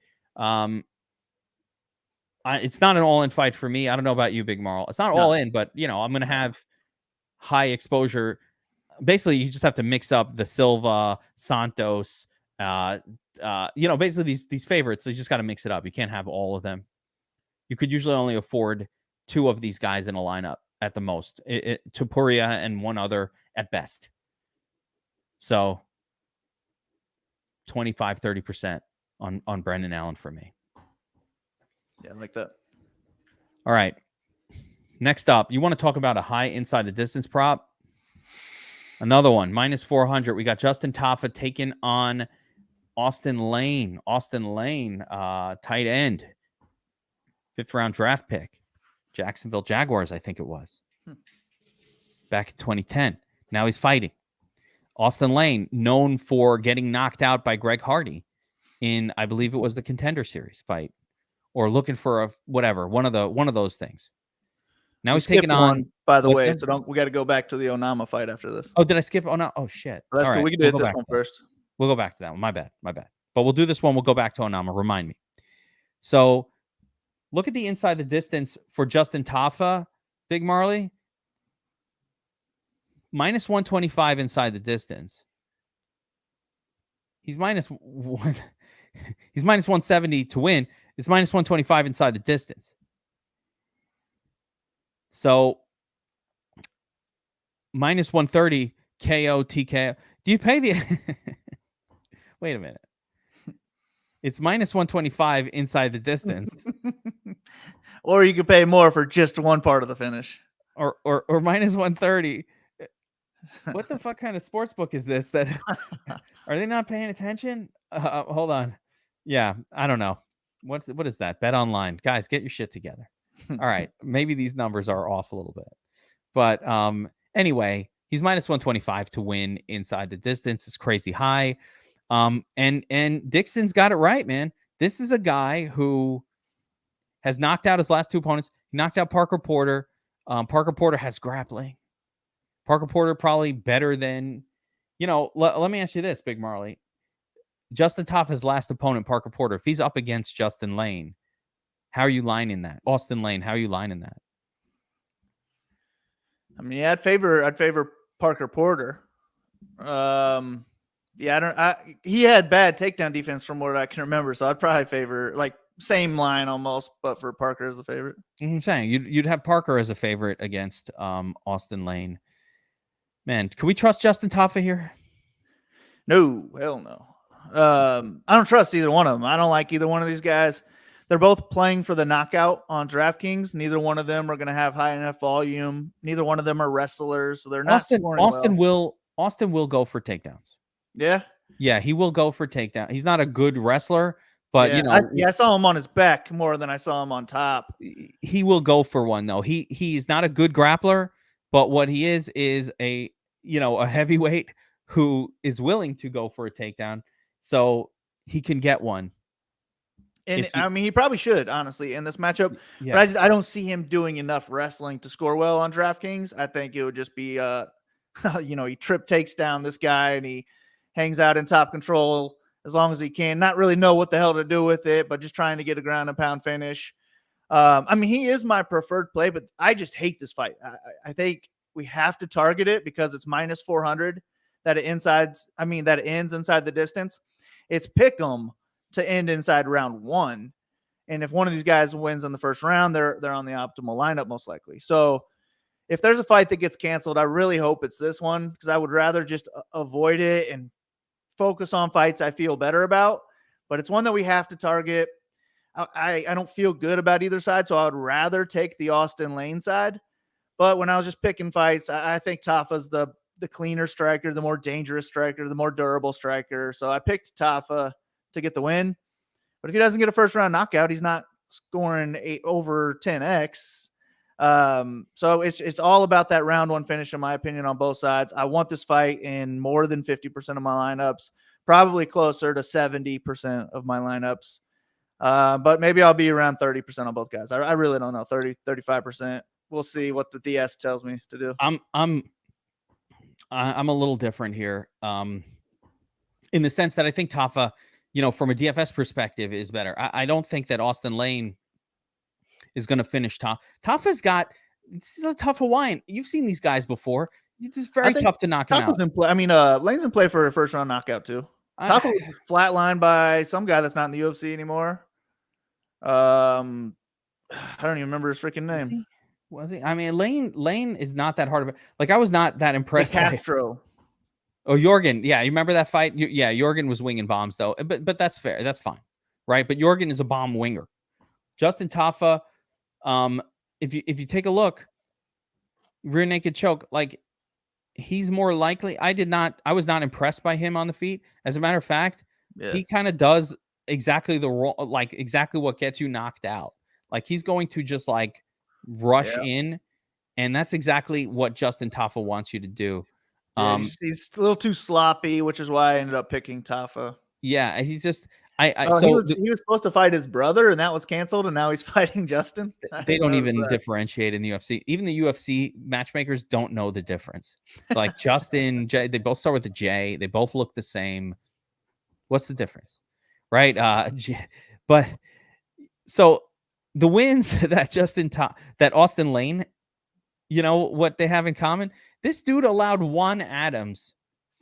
It's not an all-in fight for me. I don't know about you, Big Marl. It's not all in, but, you know, I'm going to have high exposure. Basically, you just have to mix up the Silva, Santos, you know, basically these favorites. You just got to mix it up. You can't have all of them. You could usually only afford 2 of these guys in a lineup at the most. Topuria and one other at best. So 25, 30% on Brendan Allen for me. Yeah, I like that. All right. Next up, you want to talk about a high inside the distance prop? Another one, minus 400. We got Justin Tafa taking on Austin Lane. Austin Lane, tight end. 5th round draft pick. Jacksonville Jaguars, I think it was. Back in 2010. Now he's fighting. Austin Lane, known for getting knocked out by Greg Hardy in, I believe it was the Contender Series fight, or looking for one of those things. Now he's taking on. By the way, so we got to go back to the Onama fight after this. Oh, did I skip? Oh no! Oh shit! That's cool. Right. We can do this one first. We'll go back to that one. My bad. But we'll do this one. We'll go back to Onama. Remind me. So, look at the inside the distance for Justin Tafa, Big Marley. Minus 125 inside the distance. He's minus 170 to win. It's minus 125 inside the distance. So minus 130 KO TKO. Do you pay the wait a minute. It's minus 125 inside the distance. Or you could pay more for just one part of the finish. Or minus 130. What the fuck kind of sports book is this? That are they not paying attention? Hold on. Yeah, I don't know. What is that? Bet online. Guys, get your shit together. All right. Maybe these numbers are off a little bit. But anyway, he's minus 125 to win inside the distance. It's crazy high. And Dixon's got it right, man. This is a guy who has knocked out his last 2 opponents. He knocked out Parker Porter. Parker Porter has grappling. Parker Porter probably better than, you know, let me ask you this, Big Marley. Justin Tafa's last opponent, Parker Porter, if he's up against Justin Lane, how are you lining that? Austin Lane, how are you lining that? I mean, yeah, I'd favor Parker Porter. Yeah, he had bad takedown defense from what I can remember, so I'd probably favor, like, same line almost, but for Parker as the favorite. I'm saying you'd have Parker as a favorite against Austin Lane. Man, can we trust Justin Tafa here? No, hell no. I don't trust either one of them. I don't like either one of these guys. They're both playing for the knockout on DraftKings. Neither one of them are going to have high enough volume. Neither one of them are wrestlers, so they're not scoring well. Austin will go for takedowns. Yeah? Yeah, he will go for takedown. He's not a good wrestler, but you know, I saw him on his back more than I saw him on top. He will go for one though. He's not a good grappler, but what he is a heavyweight who is willing to go for a takedown, so he can get one. And I mean, he probably should, honestly, in this matchup. Yeah. But I don't see him doing enough wrestling to score well on DraftKings. I think it would just be, he takes down this guy and he hangs out in top control as long as he can. Not really know what the hell to do with it, but just trying to get a ground and pound finish. I mean, he is my preferred play, but I just hate this fight. I think we have to target it because it's minus 400 that it ends inside the distance. It's pick 'em to end inside round 1. And if one of these guys wins in the first round, they're on the optimal lineup most likely. So if there's a fight that gets canceled, I really hope it's this one because I would rather just avoid it and focus on fights I feel better about. But it's one that we have to target. I don't feel good about either side, so I would rather take the Austin Lane side. But when I was just picking fights, I think Tafa's the cleaner striker, the more dangerous striker, the more durable striker. So I picked Tafa to get the win. But if he doesn't get a first round knockout, he's not scoring over 10x. So it's all about that round 1 finish, in my opinion, on both sides. I want this fight in more than 50% of my lineups, probably closer to 70% of my lineups. But maybe I'll be around 30% on both guys. I really don't know. 30, 35%. We'll see what the DS tells me to do. I'm a little different here. In the sense that I think Tafa, from a DFS perspective, is better. I don't think that Austin Lane is going to finish Tafa. Tafa's this is a tough Hawaiian. You've seen these guys before. It's very tough to knock him out. In play. I mean, Lane's in play for a first round knockout too. Tafa was flatlined by some guy that's not in the UFC anymore. I don't even remember his freaking name. Was he? I mean, Lane is not that hard of I was not that impressed. Castro. Oh, Jorgen. Yeah, you remember that fight? Yeah, Jorgen was winging bombs though. But that's fair. That's fine, right? But Jorgen is a bomb winger. Justin Tafa, if you take a look, rear naked choke, he's more likely. I was not impressed by him on the feet. As a matter of fact, he kind of does exactly the role, exactly what gets you knocked out. He's going to just rush in, and that's exactly what Justin Tafa wants you to do. He's a little too sloppy, which is why I ended up picking Tafa. Yeah, he's just he was supposed to fight his brother, and that was canceled, and now he's fighting Justin. They don't even differentiate in the UFC. Even the UFC matchmakers don't know the difference. Justin, Jay, they both start with a J. They both look the same. What's the difference, right? But so the wins that Austin Lane, what they have in common? This dude allowed Juan Adams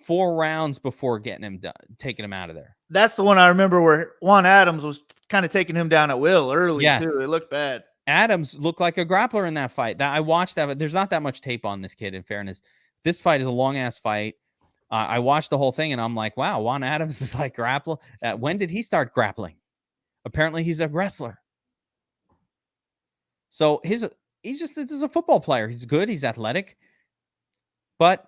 4 rounds before taking him out of there. That's the one I remember where Juan Adams was kind of taking him down at will early too. It looked bad. Adams looked like a grappler in that fight. I watched that, but there's not that much tape on this kid, in fairness. This fight is a long-ass fight. I watched the whole thing, and I'm like, wow, Juan Adams is grappler. When did he start grappling? Apparently, he's a wrestler. So this is a football player. He's good. He's athletic. But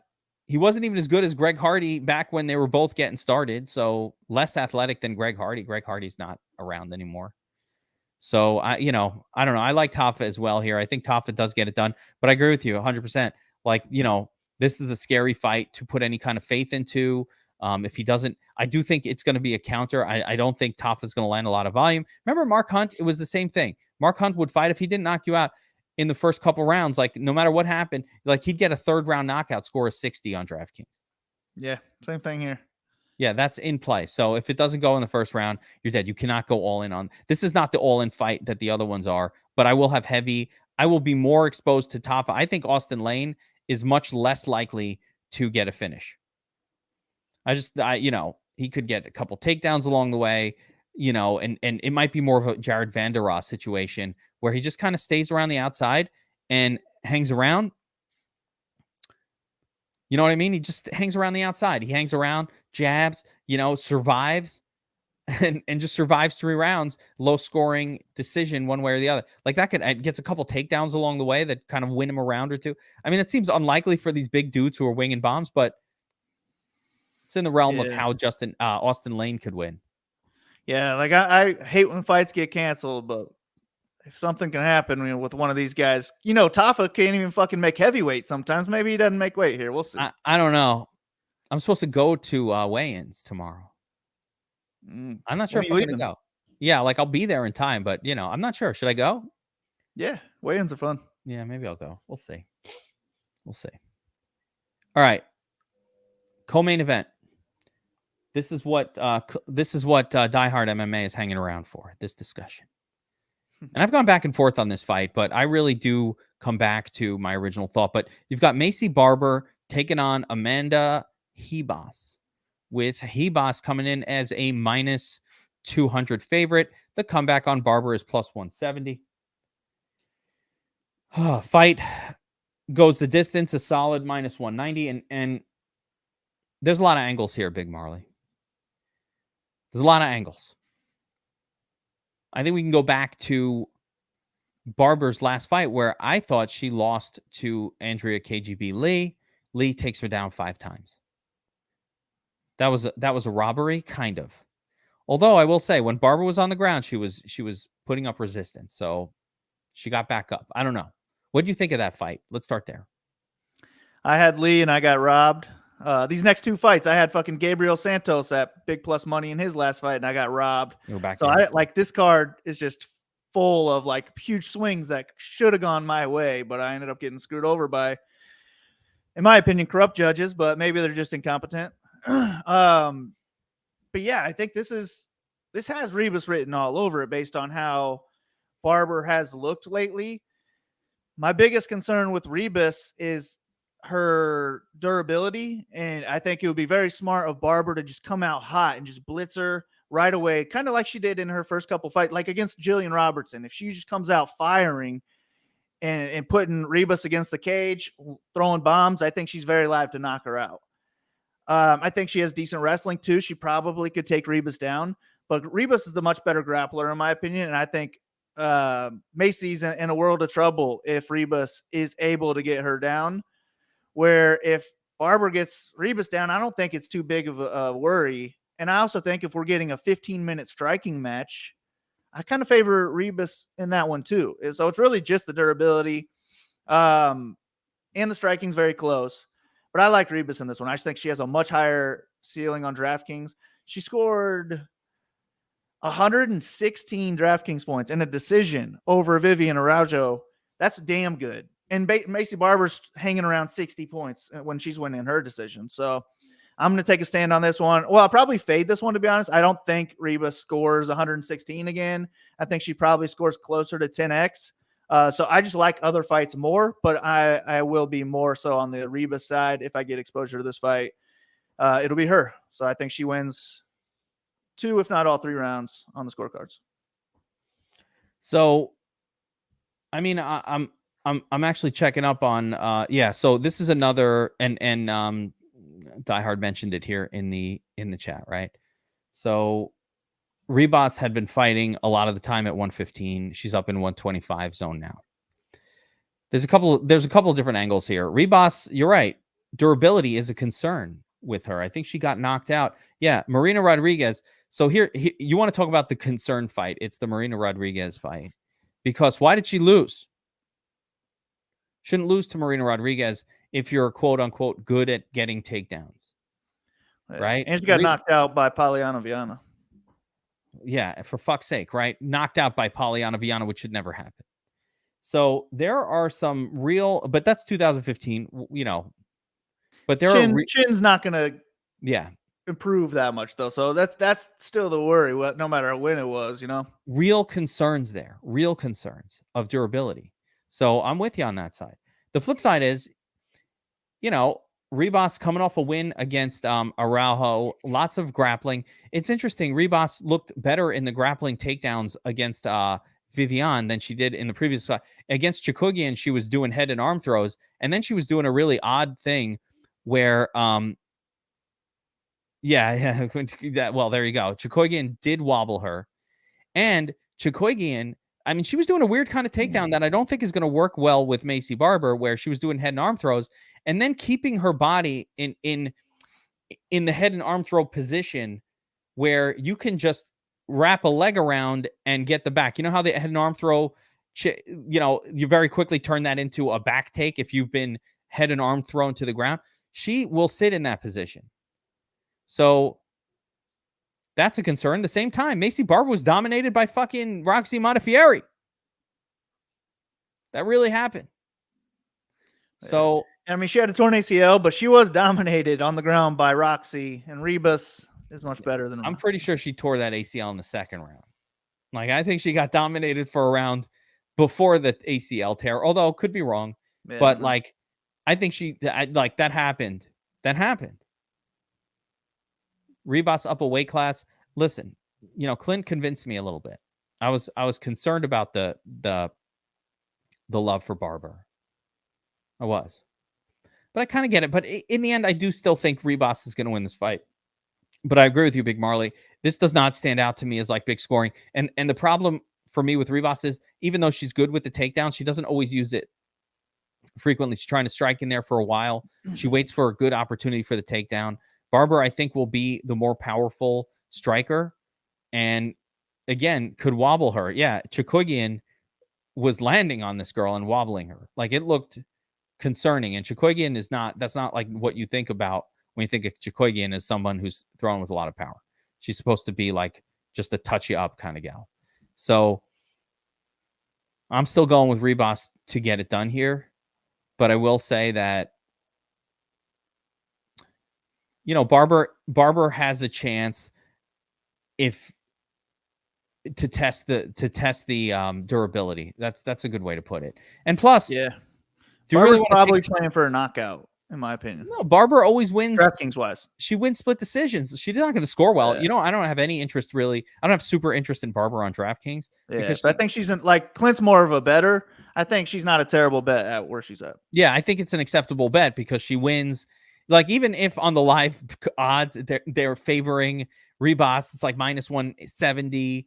he wasn't even as good as Greg Hardy back when they were both getting started. So less athletic than Greg Hardy. Greg Hardy's not around anymore. So I don't know. I like Tafa as well here. I think Tafa does get it done, but I agree with you 100%. This is a scary fight to put any kind of faith into. If he doesn't, I do think it's going to be a counter. I don't think Tafa's going to land a lot of volume. Remember Mark Hunt? It was the same thing. Mark Hunt would fight if he didn't knock you out in the first couple rounds, no matter what happened, he'd get a 3rd round knockout, score of 60 on DraftKings. Yeah, same thing here. Yeah, that's in play. So if it doesn't go in the first round, you're dead. You cannot go all in on. This is not the all in fight that the other ones are, but I will have I will be more exposed to Tafa. I think Austin Lane is much less likely to get a finish. He could get a couple takedowns along the way, and it might be more of a Jared Vandeross situation where he just kind of stays around the outside and hangs around. You know what I mean? He just hangs around the outside. He hangs around, jabs, survives, and just survives 3 rounds, low scoring decision one way or the other. That gets a couple takedowns along the way that kind of win him a round or 2. I mean, it seems unlikely for these big dudes who are winging bombs, but it's in the realm of how Austin Lane could win. Yeah, I hate when fights get canceled, but if something can happen with one of these guys, Tafa can't even fucking make heavyweight sometimes. Maybe he doesn't make weight here. We'll see. I don't know. I'm supposed to go to weigh-ins tomorrow. I'm not sure if I'm going to go. Yeah, I'll be there in time, but, I'm not sure. Should I go? Yeah, weigh-ins are fun. Yeah, maybe I'll go. We'll see. All right. Co-main event. This is what Diehard MMA is hanging around for, this discussion. And I've gone back and forth on this fight, but I really do come back to my original thought. But you've got Macy Barber taking on Amanda Ribas, with Ribas coming in as a minus 200 favorite. The comeback on Barber is plus 170. Fight goes the distance, a solid minus 190. And there's a lot of angles here, Big Marley. There's a lot of angles. I think we can go back to Barber's last fight where I thought she lost to Andrea KGB Lee. Lee takes her down 5 times. That was a robbery, kind of. Although I will say, when Barber was on the ground, she was putting up resistance. So she got back up. I don't know. What do you think of that fight? Let's start there. I had Lee and I got robbed. These next 2 fights, I had fucking Gabriel Santos at big plus money in his last fight, and I got robbed. So I like, this card is just full of like huge swings that should have gone my way, but I ended up getting screwed over by, in my opinion, corrupt judges, but maybe they're just incompetent. But yeah, I think this has Rebus written all over it based on how Barber has looked lately. My biggest concern with Rebus is her durability, and I think it would be very smart of Barber to just come out hot and just blitz her right away, kind of like she did in her first couple fights, like against Jillian Robertson. If she just comes out firing and putting Rebus against the cage, throwing bombs, I think she's very live to knock her out. I think she has decent wrestling too. She probably could take Rebus down, but Rebus is the much better grappler in my opinion, and I think Macy's in a world of trouble if Rebus is able to get her down. Where if Barber gets Rebus down, I don't think it's too big of a worry. And I also think if we're getting a 15-minute striking match, I kind of favor Rebus in that one too. So it's really just the durability. And the striking's very close. But I like Rebus in this one. I just think she has a much higher ceiling on DraftKings. She scored 116 DraftKings points in a decision over Vivian Araujo. That's damn good. And Macy Barber's hanging around 60 points when she's winning her decision. So I'm going to take a stand on this one. Well, I'll probably fade this one, to be honest. I don't think Rebus scores 116 again. I think she probably scores closer to 10x. So I just like other fights more, but I will be more so on the Rebus side. If I get exposure to this fight, it'll be her. So I think she wins 2, if not all 3 rounds on the scorecards. So, I mean, I'm actually checking up on so this is another, and Diehard mentioned it here in the chat, right? So Reboss had been fighting a lot of the time at 115. She's up in 125 zone now. There's a couple of different angles here. Reboss, you're right. Durability is a concern with her. I think she got knocked out. Yeah, Marina Rodriguez. So here you want to talk about the concern fight. It's the Marina Rodriguez fight. Because why did she lose? Shouldn't lose to Marina Rodriguez if you're quote unquote good at getting takedowns. Right? And she got knocked out by Poliana Viana. Yeah, for fuck's sake, right? Knocked out by Poliana Viana, which should never happen. So there are some real, but that's 2015, you know. But there Chin's not going to improve that much though. So that's still the worry, no matter when it was, you know. Real concerns there, real concerns of durability. So I'm with you on that side. The flip side is, you know, Reboss coming off a win against Araujo, lots of grappling. It's interesting. Reboss looked better in the grappling takedowns against Vivian than she did in the previous fight. Against Chikugian, she was doing head and arm throws, and then she was doing a really odd thing where, well, there you go. Chikugian did wobble her, and Chikugian, I mean, she was doing a weird kind of takedown that I don't think is going to work well with Macy Barber, where she was doing head and arm throws and then keeping her body in the head and arm throw position where you can just wrap a leg around and get the back. You know how the head and arm throw, you know, you very quickly turn that into a back take if you've been head and arm thrown to the ground. She will sit in that position. So that's a concern. At the same time, Macy Barber was dominated by fucking Roxy Montefiore. That really happened. So, I mean, she had a torn ACL, but she was dominated on the ground by Roxy, and Rebus is much better than. I'm pretty sure she tore that ACL in the second round. Like, I think she got dominated for a round before the ACL tear, although could be wrong. Yeah, but like, I think like that happened. That happened. Reboss up a weight class. Listen, Clint convinced me a little bit. I was concerned about the love for Barber. I was. But I kind of get it. But in the end, I do still think Reboss is going to win this fight. But I agree with you, Big Marley. This does not stand out to me as like big scoring. And the problem for me with Reboss is, even though she's good with the takedown, she doesn't always use it frequently. She's trying to strike in there for a while. She waits for a good opportunity for the takedown. Barber, I think, will be the more powerful striker. And again, could wobble her. Yeah, Chookagian was landing on this girl and wobbling her. Like, it looked concerning. And Chookagian that's not like what you think about when you think of Chookagian as someone who's thrown with a lot of power. She's supposed to be like just a touch you up kind of gal. So I'm still going with Reboss to get it done here. But I will say that, Barber has a chance to test the durability. That's a good way to put it. And plus, yeah, Barber's probably playing for a knockout, in my opinion. No, Barber always wins. DraftKings wise, she wins split decisions. She's not going to score well. Yeah. I don't have any interest really. I don't have super interest in Barber on DraftKings. Yeah, but I think she's like Clint's more of a better. I think she's not a terrible bet at where she's at. Yeah, I think it's an acceptable bet because she wins. Like, even if on the live odds they're favoring Reboss, it's like minus 170,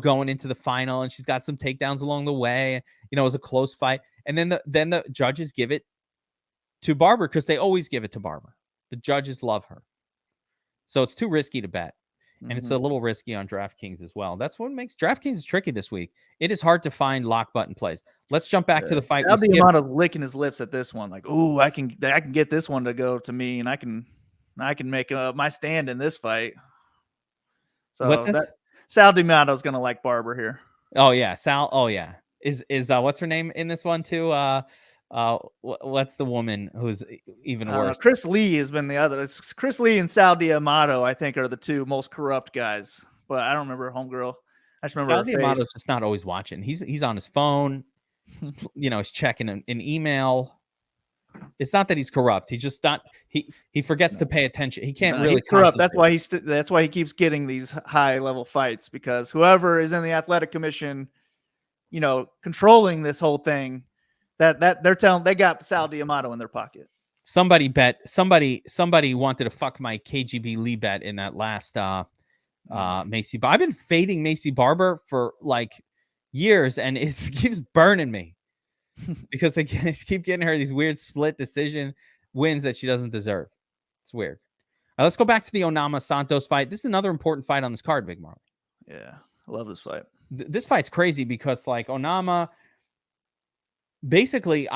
going into the final, and she's got some takedowns along the way. It was a close fight, and then the judges give it to Barber because they always give it to Barber. The judges love her, so it's too risky to bet, and it's a little risky on DraftKings as well. That's what makes DraftKings tricky this week. It is hard to find lock button plays. Let's jump back to the fight. The amount of licking his lips at this one, like, ooh, I can get this one to go to me, and I can make my stand in this fight. So what's this? Sal D'Amato's gonna like Barber here. Oh yeah, Sal. Oh yeah, is what's her name in this one too? What's the woman who's even worse? Chris Lee has been the other. It's Chris Lee and Sal D'Amato, I think, are the two most corrupt guys. But I don't remember homegirl. I just remember Sal D'Amato's just not always watching. He's on his phone. He's checking an email. It's not that he's corrupt. He's just not. He forgets to pay attention. He can't really corrupt. That's why he keeps getting these high level fights, because whoever is in the athletic commission, controlling this whole thing, that they're telling they got Sal D'Amato in their pocket. Somebody wanted to fuck my KGB Lee bet in that last Macy. I've been fading Macy Barber for like years, and it keeps burning me because they keep getting her these weird split decision wins that she doesn't deserve. It's weird. All right, let's go back to the Onama Santos fight. This is another important fight on this card, Big Marley. Yeah, I love this fight. This fight's crazy because, like, Onama basically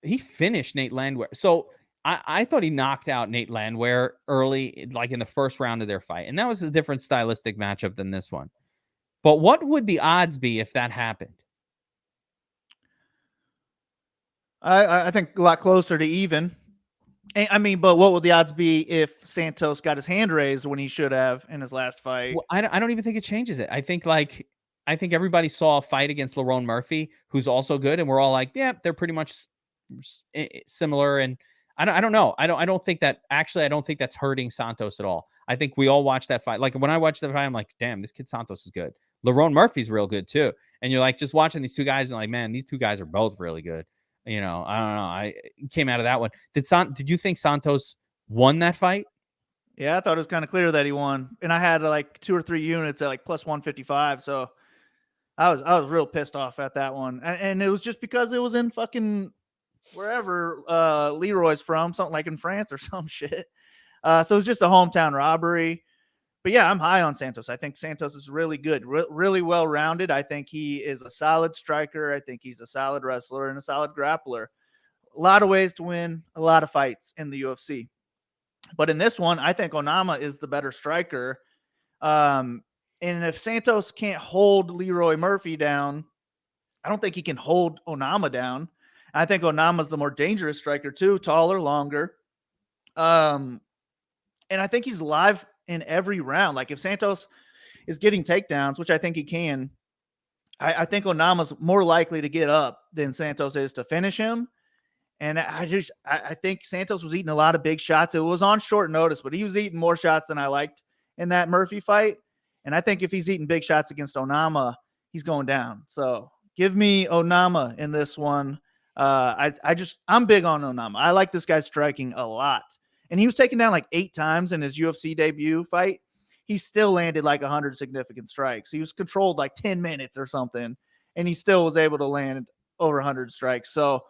he finished Nate Landwehr. So I thought he knocked out Nate Landwehr early, like in the first round of their fight, and that was a different stylistic matchup than this one. But what would the odds be if that happened? I think a lot closer to even. I mean, but what would the odds be if Santos got his hand raised when he should have in his last fight? Well, I don't even think it changes it. I think everybody saw a fight against Lerone Murphy, who's also good, and we're all like, yeah, they're pretty much similar. And I don't know. I don't think that actually. I don't think that's hurting Santos at all. I think we all watched that fight. Like, when I watched that fight, I'm like, damn, this kid Santos is good. Lerone Murphy's real good too. And you're like just watching these two guys, and like, man, these two guys are both really good. I don't know. I came out of that one. Did you think Santos won that fight? Yeah, I thought it was kind of clear that he won, and I had like 2 or 3 units at like plus 155. So I was real pissed off at that one, and it was just because it was in fucking wherever Leroy's from, something like in France or some shit. So it was just a hometown robbery. But yeah, I'm high on Santos. I think Santos is really good, really well-rounded. I think he is a solid striker. I think he's a solid wrestler and a solid grappler. A lot of ways to win a lot of fights in the UFC. But in this one, I think Onama is the better striker. And if Santos can't hold Leroy Murphy down, I don't think he can hold Onama down. I think Onama's the more dangerous striker too, taller, longer. And I think he's live in every round. Like if Santos is getting takedowns, which I think he can, I think Onama's more likely to get up than Santos is to finish him. And I think Santos was eating a lot of big shots. It was on short notice, but he was eating more shots than I liked in that Murphy fight. And I think if he's eating big shots against Onama, he's going down. So give me Onama in this one. I'm big on Onama. I like this guy striking a lot. And he was taken down like 8 times in his UFC debut fight. He still landed like 100 significant strikes. He was controlled like 10 minutes or something, and he still was able to land over 100 strikes. So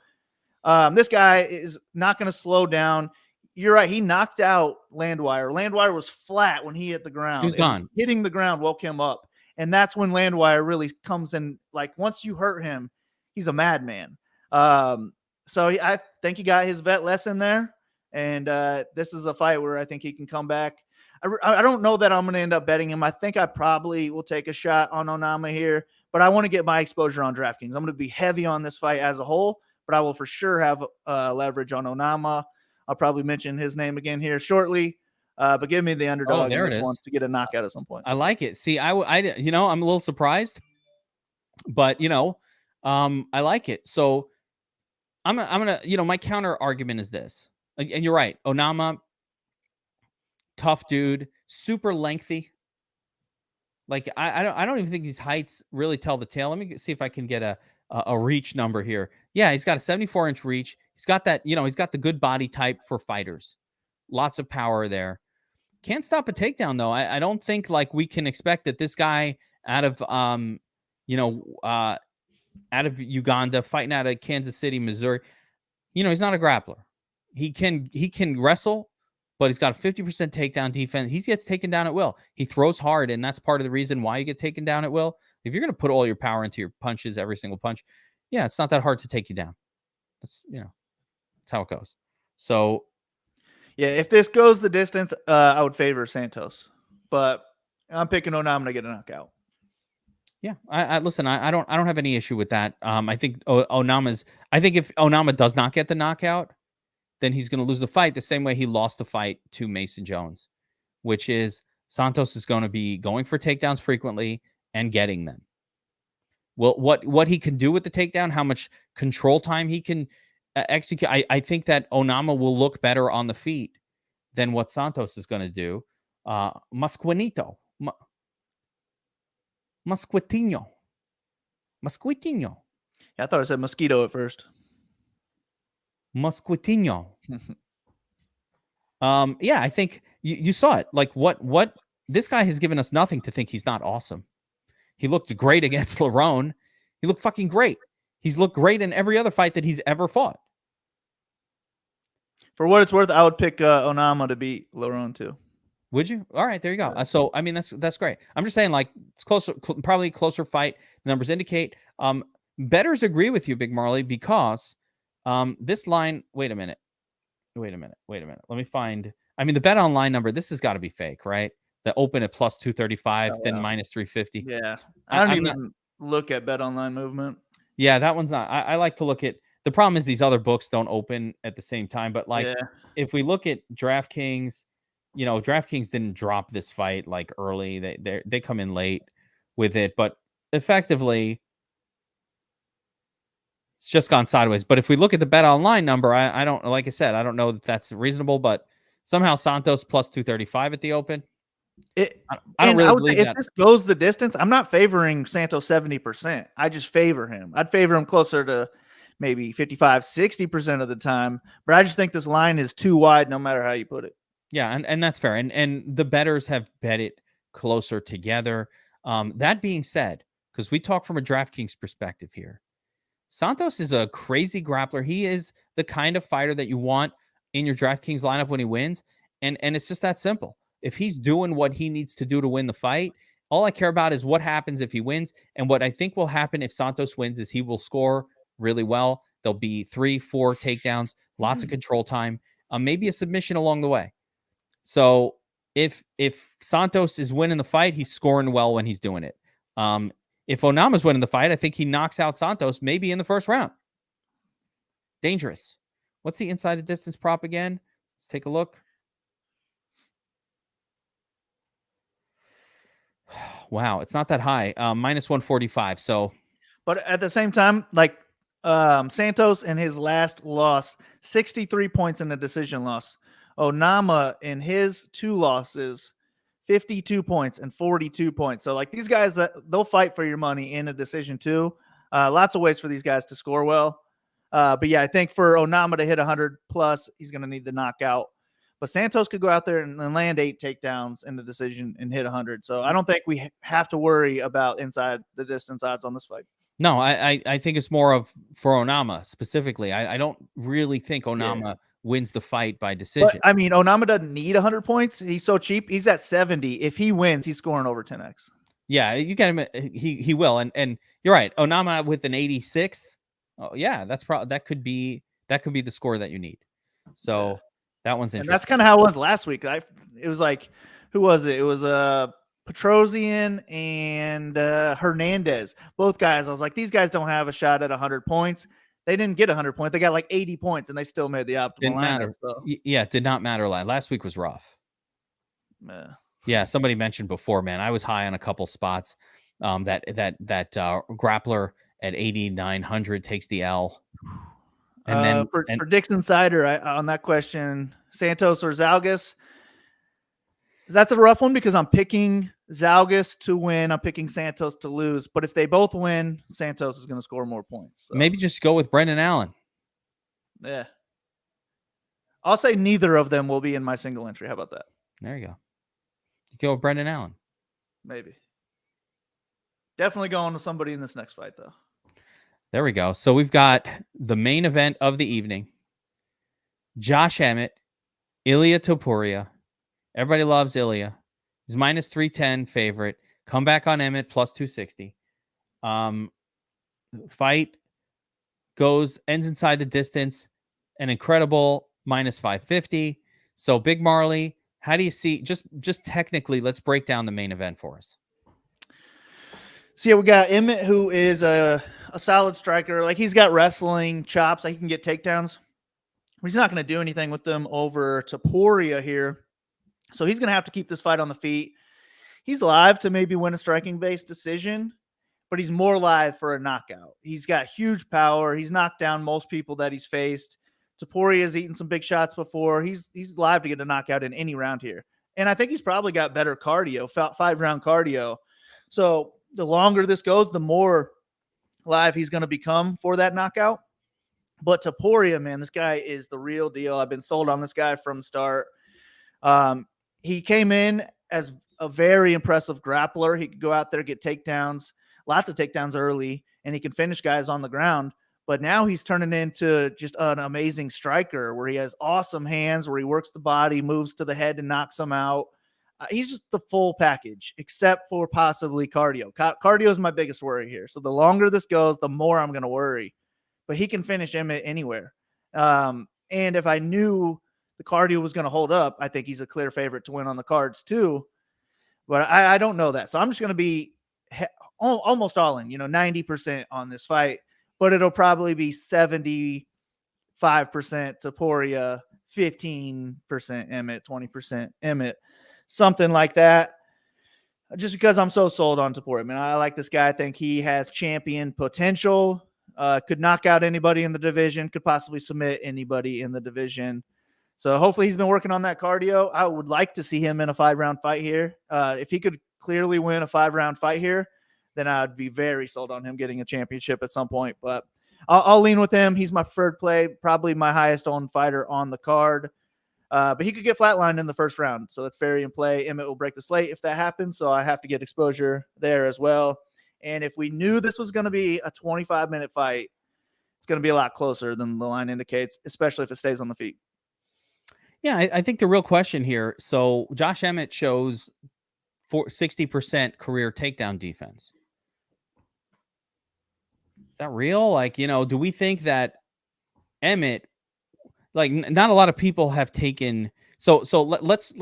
this guy is not going to slow down. You're right. He knocked out Landwehr. Landwehr was flat when he hit the ground. He was gone. Hitting the ground woke him up. And that's when Landwehr really comes in. Like once you hurt him, he's a madman. So I think he got his vet lesson there. And this is a fight where I think he can come back. I don't know that I'm going to end up betting him. I think I probably will take a shot on Onama here, but I want to get my exposure on DraftKings. I'm going to be heavy on this fight as a whole, but I will for sure have leverage on Onama. I'll probably mention his name again here shortly, but give me the underdog in this one to get a knockout at some point. I like it. See, I'm a little surprised, but I like it. So I'm gonna, my counter argument is this, and you're right. Onama, tough dude, super lengthy. Like I don't even think these heights really tell the tale. Let me see if I can get a reach number here. Yeah, he's got a 74-inch reach. He's got that, he's got the good body type for fighters. Lots of power there. Can't stop a takedown though. I don't think like we can expect that this guy out of out of Uganda, fighting out of Kansas City, Missouri, he's not a grappler. He can wrestle, but he's got a 50% takedown defense. He gets taken down at will. He throws hard, and that's part of the reason why you get taken down at will. If you're going to put all your power into your punches, every single punch, yeah, it's not that hard to take you down. That's how it goes. So, yeah, if this goes the distance, I would favor Santos, but I'm picking Onama to get a knockout. Yeah, I listen. I don't have any issue with that. I think Onama's. I think if Onama does not get the knockout, then he's going to lose the fight the same way he lost the fight to Mason Jones, which is Santos is going to be going for takedowns frequently and getting them. Well, what he can do with the takedown, how much control time he can execute, I think that Onama will look better on the feet than what Santos is going to do. Mosquitino. Yeah, I thought I said mosquito at first. Mosquitino. Yeah, I think you saw it. Like what this guy has given us nothing to think he's not awesome. He looked great against Lerone. He looked fucking great. He's looked great in every other fight that he's ever fought. For what it's worth, I would pick Onama to beat Lerone too. Would you? All right, there you go. So I mean, that's great. I'm just saying, like, it's closer, probably closer fight. The numbers indicate. Bettors agree with you, Big Marley, because this line. Wait a minute. Let me find. I mean, the bet online number. This has got to be fake, right? The open at plus 235, then minus 350. Yeah, I don't even look at bet online movement. Yeah, that one's not. I like to look at. The problem is these other books don't open at the same time. But like, if we look at DraftKings. DraftKings didn't drop this fight like early. They come in late with it, but effectively it's just gone sideways. But if we look at the bet online number, I don't, like I said, I don't know that that's reasonable, but somehow Santos plus 235 at the open. I don't really believe that. If this goes the distance, I'm not favoring Santos 70%. I just favor him. I'd favor him closer to maybe 55, 60% of the time, but I just think this line is too wide no matter how you put it. Yeah, and that's fair. And the bettors have bet it closer together. That being said, because we talk from a DraftKings perspective here, Santos is a crazy grappler. He is the kind of fighter that you want in your DraftKings lineup when he wins. And it's just that simple. If he's doing what he needs to do to win the fight, all I care about is what happens if he wins. And what I think will happen if Santos wins is he will score really well. There'll be 3-4 takedowns, lots of control time, maybe a submission along the way. So if Santos is winning the fight, he's scoring well when he's doing it. If Onama's winning the fight, I think he knocks out Santos maybe in the first round. Dangerous. What's the inside the distance prop again? Let's take a look. wow, it's not that high. Minus 145. So But at the same time, like Santos in his last loss, 63 points in a decision loss. Onama in his 2 losses, 52 points and 42 points. So like these guys, that they'll fight for your money in a decision too. Lots of ways for these guys to score well. But yeah, I think for Onama to hit 100 plus, he's going to need the knockout. But Santos could go out there and land 8 takedowns in the decision and hit 100. So I don't think we have to worry about inside the distance odds on this fight. no, I think it's more of for Onama specifically. I don't really think Onama wins the fight by decision. But I mean, Onama doesn't need 100 points. He's so cheap. He's at 70. If he wins, he's scoring over 10x. Yeah, you get him. He will. And you're right. Onama with an 86. Oh yeah, that's probably that could be the score that you need. So that one's interesting. And that's kind of how it was last week. It was like, who was it? It was Petrosian and Hernandez. Both guys. I was like, these guys don't have a shot at 100 points. They didn't get 100 points. They got like 80 points, and they still made the optimal Didn't lineup. matter. So. Yeah, it did not matter. Last week was rough. Yeah, somebody mentioned before, man. I was high on a couple spots. That grappler at 8,900 takes the L. And then for Dixon Sider, on that question, Santos or Zalgas, that's a rough one because I'm picking Zalgas to win. I'm picking Santos to lose. But if they both win, Santos is going to score more points. So. Maybe just go with Brendan Allen. Yeah. I'll say neither of them will be in my single entry. How about that? There you go. You go with Brendan Allen. Maybe. Definitely going with somebody in this next fight, though. There we go. So we've got the main event of the evening. Josh Emmett, Ilia Topuria. Everybody loves Ilia. He's minus 310 favorite. Come back on Emmett plus 260. Fight ends inside the distance. An incredible minus 550. So Big Marley, how do you see, just technically, let's break down the main event for us. So yeah, we got Emmett, who is a solid striker. Like he's got wrestling chops. Like he can get takedowns. He's not going to do anything with them over Topuria here. So he's going to have to keep this fight on the feet. He's live to maybe win a striking-based decision, but he's more live for a knockout. He's got huge power. He's knocked down most people that he's faced. Topuria's eaten some big shots before. He's live to get a knockout in any round here. And I think he's probably got better cardio, 5-round cardio. So the longer this goes, the more live he's going to become for that knockout. But Topuria, man, this guy is the real deal. I've been sold on this guy from the start. He came in as a very impressive grappler. He could go out there, get takedowns, lots of takedowns early, and he can finish guys on the ground. But now he's turning into just an amazing striker where he has awesome hands, where he works the body, moves to the head and knocks them out. He's just the full package, except for possibly cardio. Cardio is my biggest worry here. So the longer this goes, the more I'm going to worry. But he can finish Emmett anywhere. And if I knew the cardio was going to hold up, I think he's a clear favorite to win on the cards too. But I don't know that. So I'm just going to be almost all in, 90% on this fight. But it'll probably be 75% Topuria, 15% Emmett, 20% Emmett, something like that. Just because I'm so sold on Topuria. I mean, I like this guy. I think he has champion potential. Could knock out anybody in the division. Could possibly submit anybody in the division. So hopefully he's been working on that cardio. I would like to see him in a 5-round fight here. If he could clearly win a 5-round fight here, then I'd be very sold on him getting a championship at some point. But I'll lean with him. He's my preferred play, probably my highest owned fighter on the card. But he could get flatlined in the first round. So that's very in play. Emmett will break the slate if that happens. So I have to get exposure there as well. And if we knew this was going to be a 25-minute fight, it's going to be a lot closer than the line indicates, especially if it stays on the feet. Yeah, I think the real question here, so Josh Emmett shows 60% career takedown defense. Is that real? Like, do we think that Emmett, like not a lot of people have taken, so let's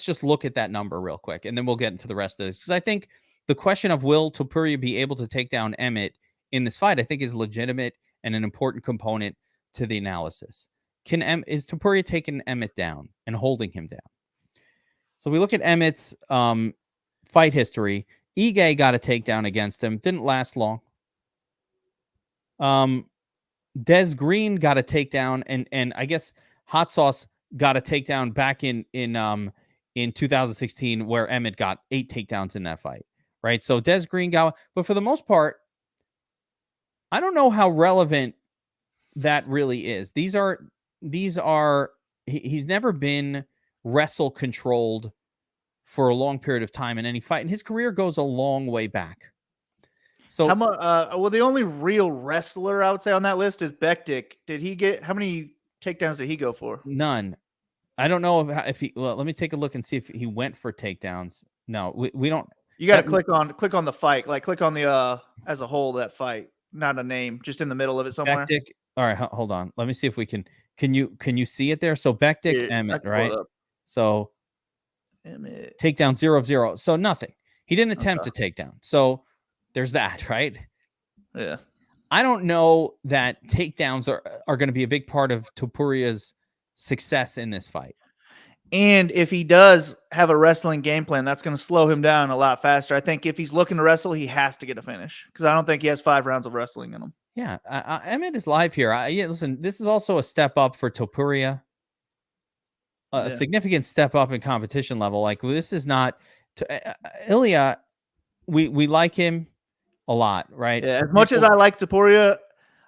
just look at that number real quick and then we'll get into the rest of this. Because I think the question of will Topuria be able to take down Emmett in this fight, I think is legitimate and an important component to the analysis. Is Topuria taking Emmett down and holding him down? So we look at Emmett's fight history. Ige got a takedown against him. Didn't last long. Des Green got a takedown, and I guess Hot Sauce got a takedown back in 2016, where Emmett got 8 takedowns in that fight, right? So Des Green got, but for the most part, I don't know how relevant that really is. These are he's never been wrestle controlled for a long period of time in any fight, and his career goes a long way back. So well, the only real wrestler I would say on that list is Bektik. Did he get, how many takedowns did he go for? None. I don't know if he. Well, let me take a look and see if he went for takedowns. No, we don't. You got to click on the fight, like click on the as a whole, that fight, not a name, just in the middle of it somewhere. Bektik. All right, hold on. Let me see if we can. Can you see it there? So Bektik, Emmett, right? So Emmett. Takedown 0-0. So nothing. He didn't attempt a takedown. So there's that, right? Yeah. I don't know that takedowns are going to be a big part of Topuria's success in this fight. And if he does have a wrestling game plan, that's going to slow him down a lot faster. I think if he's looking to wrestle, he has to get a finish, because I don't think he has 5 rounds of wrestling in him. Yeah, Emmett is live here. Yeah, listen, this is also a step up for Topuria. A significant step up in competition level. Like, this is not Ilia. We like him a lot, right? Yeah, as much as I like Topuria,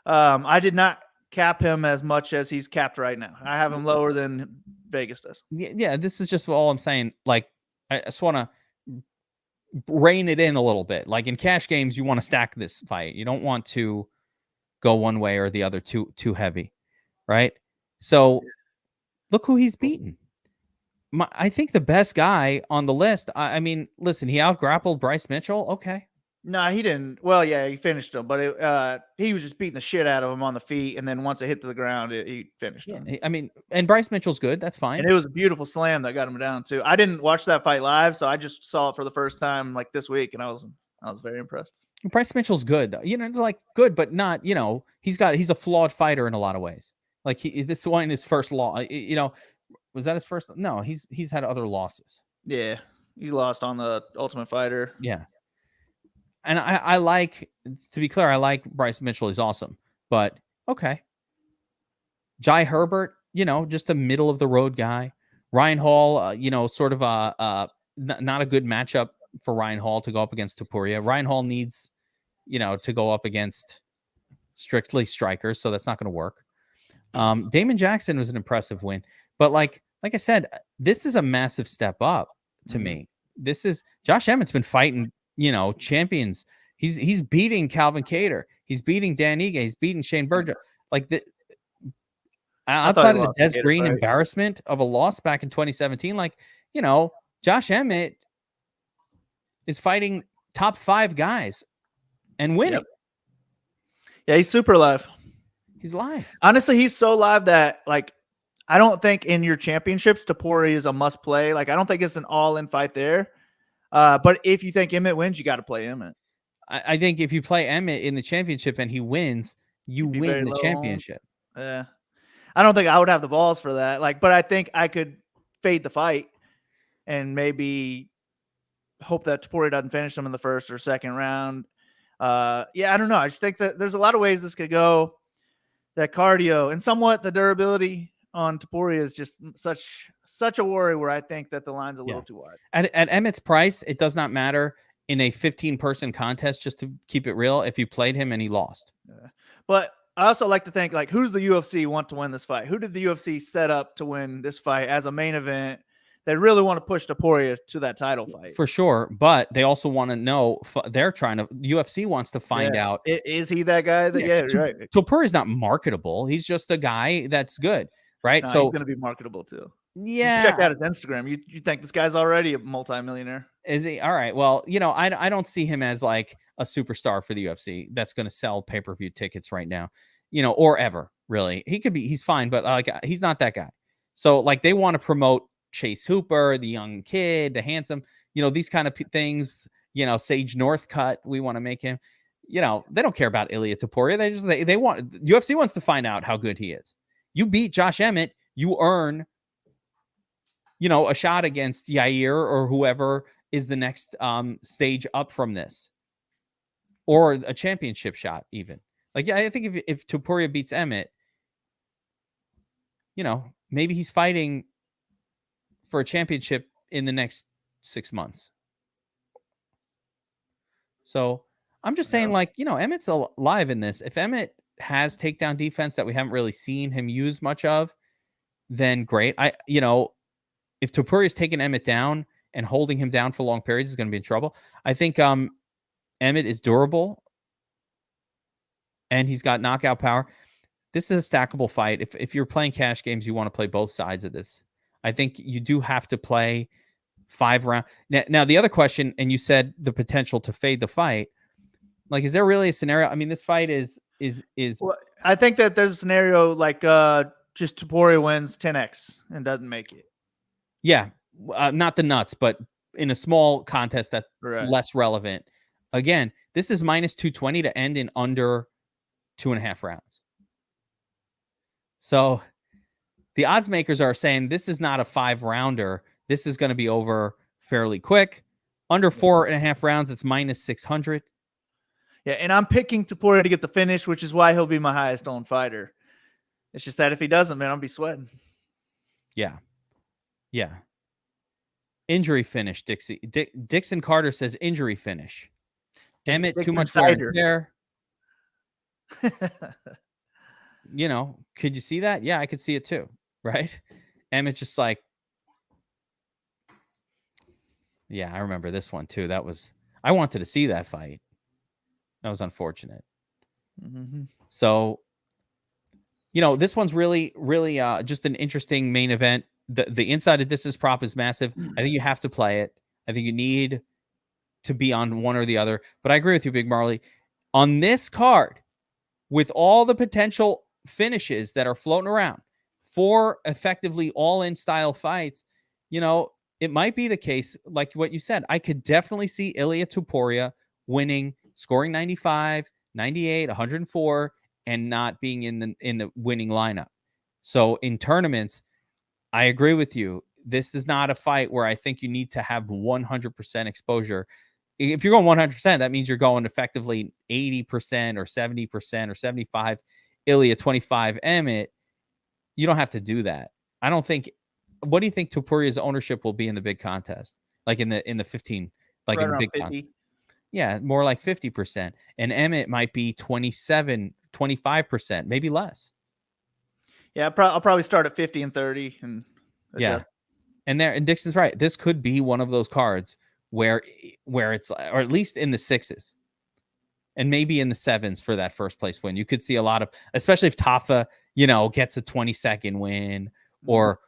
I did not cap him as much as he's capped right now. I have him lower than Vegas does. Yeah, this is just all I'm saying. Like, I just want to rein it in a little bit. Like, in cash games, you want to stack this fight. You don't want to go one way or the other too heavy, right? So look who he's beaten. I think the best guy on the list. I mean, listen, he out-grappled Bryce Mitchell. Okay. No, he didn't. Well, yeah, he finished him, but he was just beating the shit out of him on the feet, and then once it hit to the ground, he finished him. I mean, and Bryce Mitchell's good. That's fine. And it was a beautiful slam that got him down too. I didn't watch that fight live, so I just saw it for the first time like this week, and I was very impressed. Bryce Mitchell's good. You know, like good, but not. You know, he's a flawed fighter in a lot of ways. Like this one, his first loss. You know, was that his first? No, he's had other losses. Yeah, he lost on the Ultimate Fighter. Yeah. And I like, to be clear, I like Bryce Mitchell. He's awesome. But, okay. Jai Herbert, you know, just a middle of the road guy. Ryan Hall, you know, sort of not a good matchup for Ryan Hall to go up against Topuria. Ryan Hall needs, you know, to go up against strictly strikers, so that's not going to work. Damon Jackson was an impressive win. But like I said, this is a massive step up to me. This is, Josh Emmett's been fighting, you know, champions. He's beating Calvin Kattar. He's beating Dan Ige. He's beating Shane Burgess. Like, outside of the Des Green embarrassment of a loss back in 2017, like, you know, Josh Emmett is fighting top 5 guys and winning. Yep. Yeah, he's super live. He's live. Honestly, he's so live that, like, I don't think in your championships, Topuria is a must play. Like, I don't think it's an all-in fight there. But if you think Emmett wins, you got to play Emmett. I think if you play Emmett in the championship and he wins, you win the championship. Yeah. I don't think I would have the balls for that. Like, but I think I could fade the fight and maybe hope that Topuria doesn't finish him in the first or second round. Yeah, I don't know. I just think that there's a lot of ways this could go. That cardio and somewhat the durability on Topuria is just such a worry, where I think that the line's a little too wide. At Emmett's price, it does not matter in a 15-person contest, just to keep it real, if you played him and he lost. Yeah. But I also like to think, like, who's the UFC want to win this fight? Who did the UFC set up to win this fight as a main event? They really want to push Topuria to that title fight. For sure, but they also want to know, UFC wants to find out. Is he that guy? Right. Topuria's not marketable. He's just a guy that's good, right? No, so he's going to be marketable too. Yeah. Check out his Instagram. You think this guy's already a multimillionaire? Is he? All right. Well, you know, I don't see him as like a superstar for the UFC that's going to sell pay-per-view tickets right now, you know, or ever, really. He's fine, but like, he's not that guy. So like, they want to promote Chase Hooper, the young kid, the handsome, you know, these kind of things, you know, Sage Northcutt. We want to make him, you know, they don't care about Ilia Topuria. They want, UFC wants to find out how good he is. You beat Josh Emmett, you earn, you know, a shot against Yair or whoever is the next stage up from this, or a championship shot even. Like, yeah, I think if Topuria beats Emmett, maybe he's fighting for a championship in the next 6 months. So I'm just saying, like, Emmett's alive in this. If Emmett has takedown defense that we haven't really seen him use much of, then great. If Topuria's taking Emmett down and holding him down for long periods, he's going to be in trouble. I think Emmett is durable and he's got knockout power. This is a stackable fight. If you're playing cash games, you want to play both sides of this. I think you do have to play 5 rounds. Now, the other question, and you said the potential to fade the fight. Like, is there really a scenario? I mean, this fight is. Well, I think that there's a scenario like just Topuria wins 10x and doesn't make it. Yeah, not the nuts, but in a small contest that's less relevant. Again, this is minus 220 to end in under 2.5 rounds. So the odds makers are saying this is not a 5-rounder. This is going to be over fairly quick. Under 4.5 rounds, it's minus 600. Yeah, and I'm picking Topuria to get the finish, which is why he'll be my highest owned fighter. It's just that if he doesn't, man, I'll be sweating. Yeah. Yeah. Injury finish, Dixie. Dixon Carter says injury finish. Emmett, too much wear there. Could you see that? Yeah, I could see it too. Right? Emmett just like, yeah, I remember this one too. I wanted to see that fight. That was unfortunate. Mm-hmm. So, this one's really, really just an interesting main event. The inside of distance prop is massive. I think you have to play it. I think you need to be on one or the other. But I agree with you, Big Marley. On this card, with all the potential finishes that are floating around for effectively all-in style fights, it might be the case, like what you said. I could definitely see Ilia Topuria winning, scoring 95, 98, 104, and not being in the winning lineup. So in tournaments, I agree with you. This is not a fight where I think you need to have 100% exposure. If you're going 100%, that means you're going effectively 80% or 70% or 75, Ilia 25 Emmett. You don't have to do that. I don't think. What do you think Topuria's ownership will be in the big contest? Like in the 15, like in the big contest? Yeah, more like 50%. And Emmett might be 27, 25%, maybe less. Yeah, I'll probably start at 50 and 30 and adjust. Yeah. And Dixon's right. This could be one of those cards where it's, or at least in the 6s and maybe in the 7s for that first place win. You could see a lot of, especially if Tafa, gets a 20-second win, or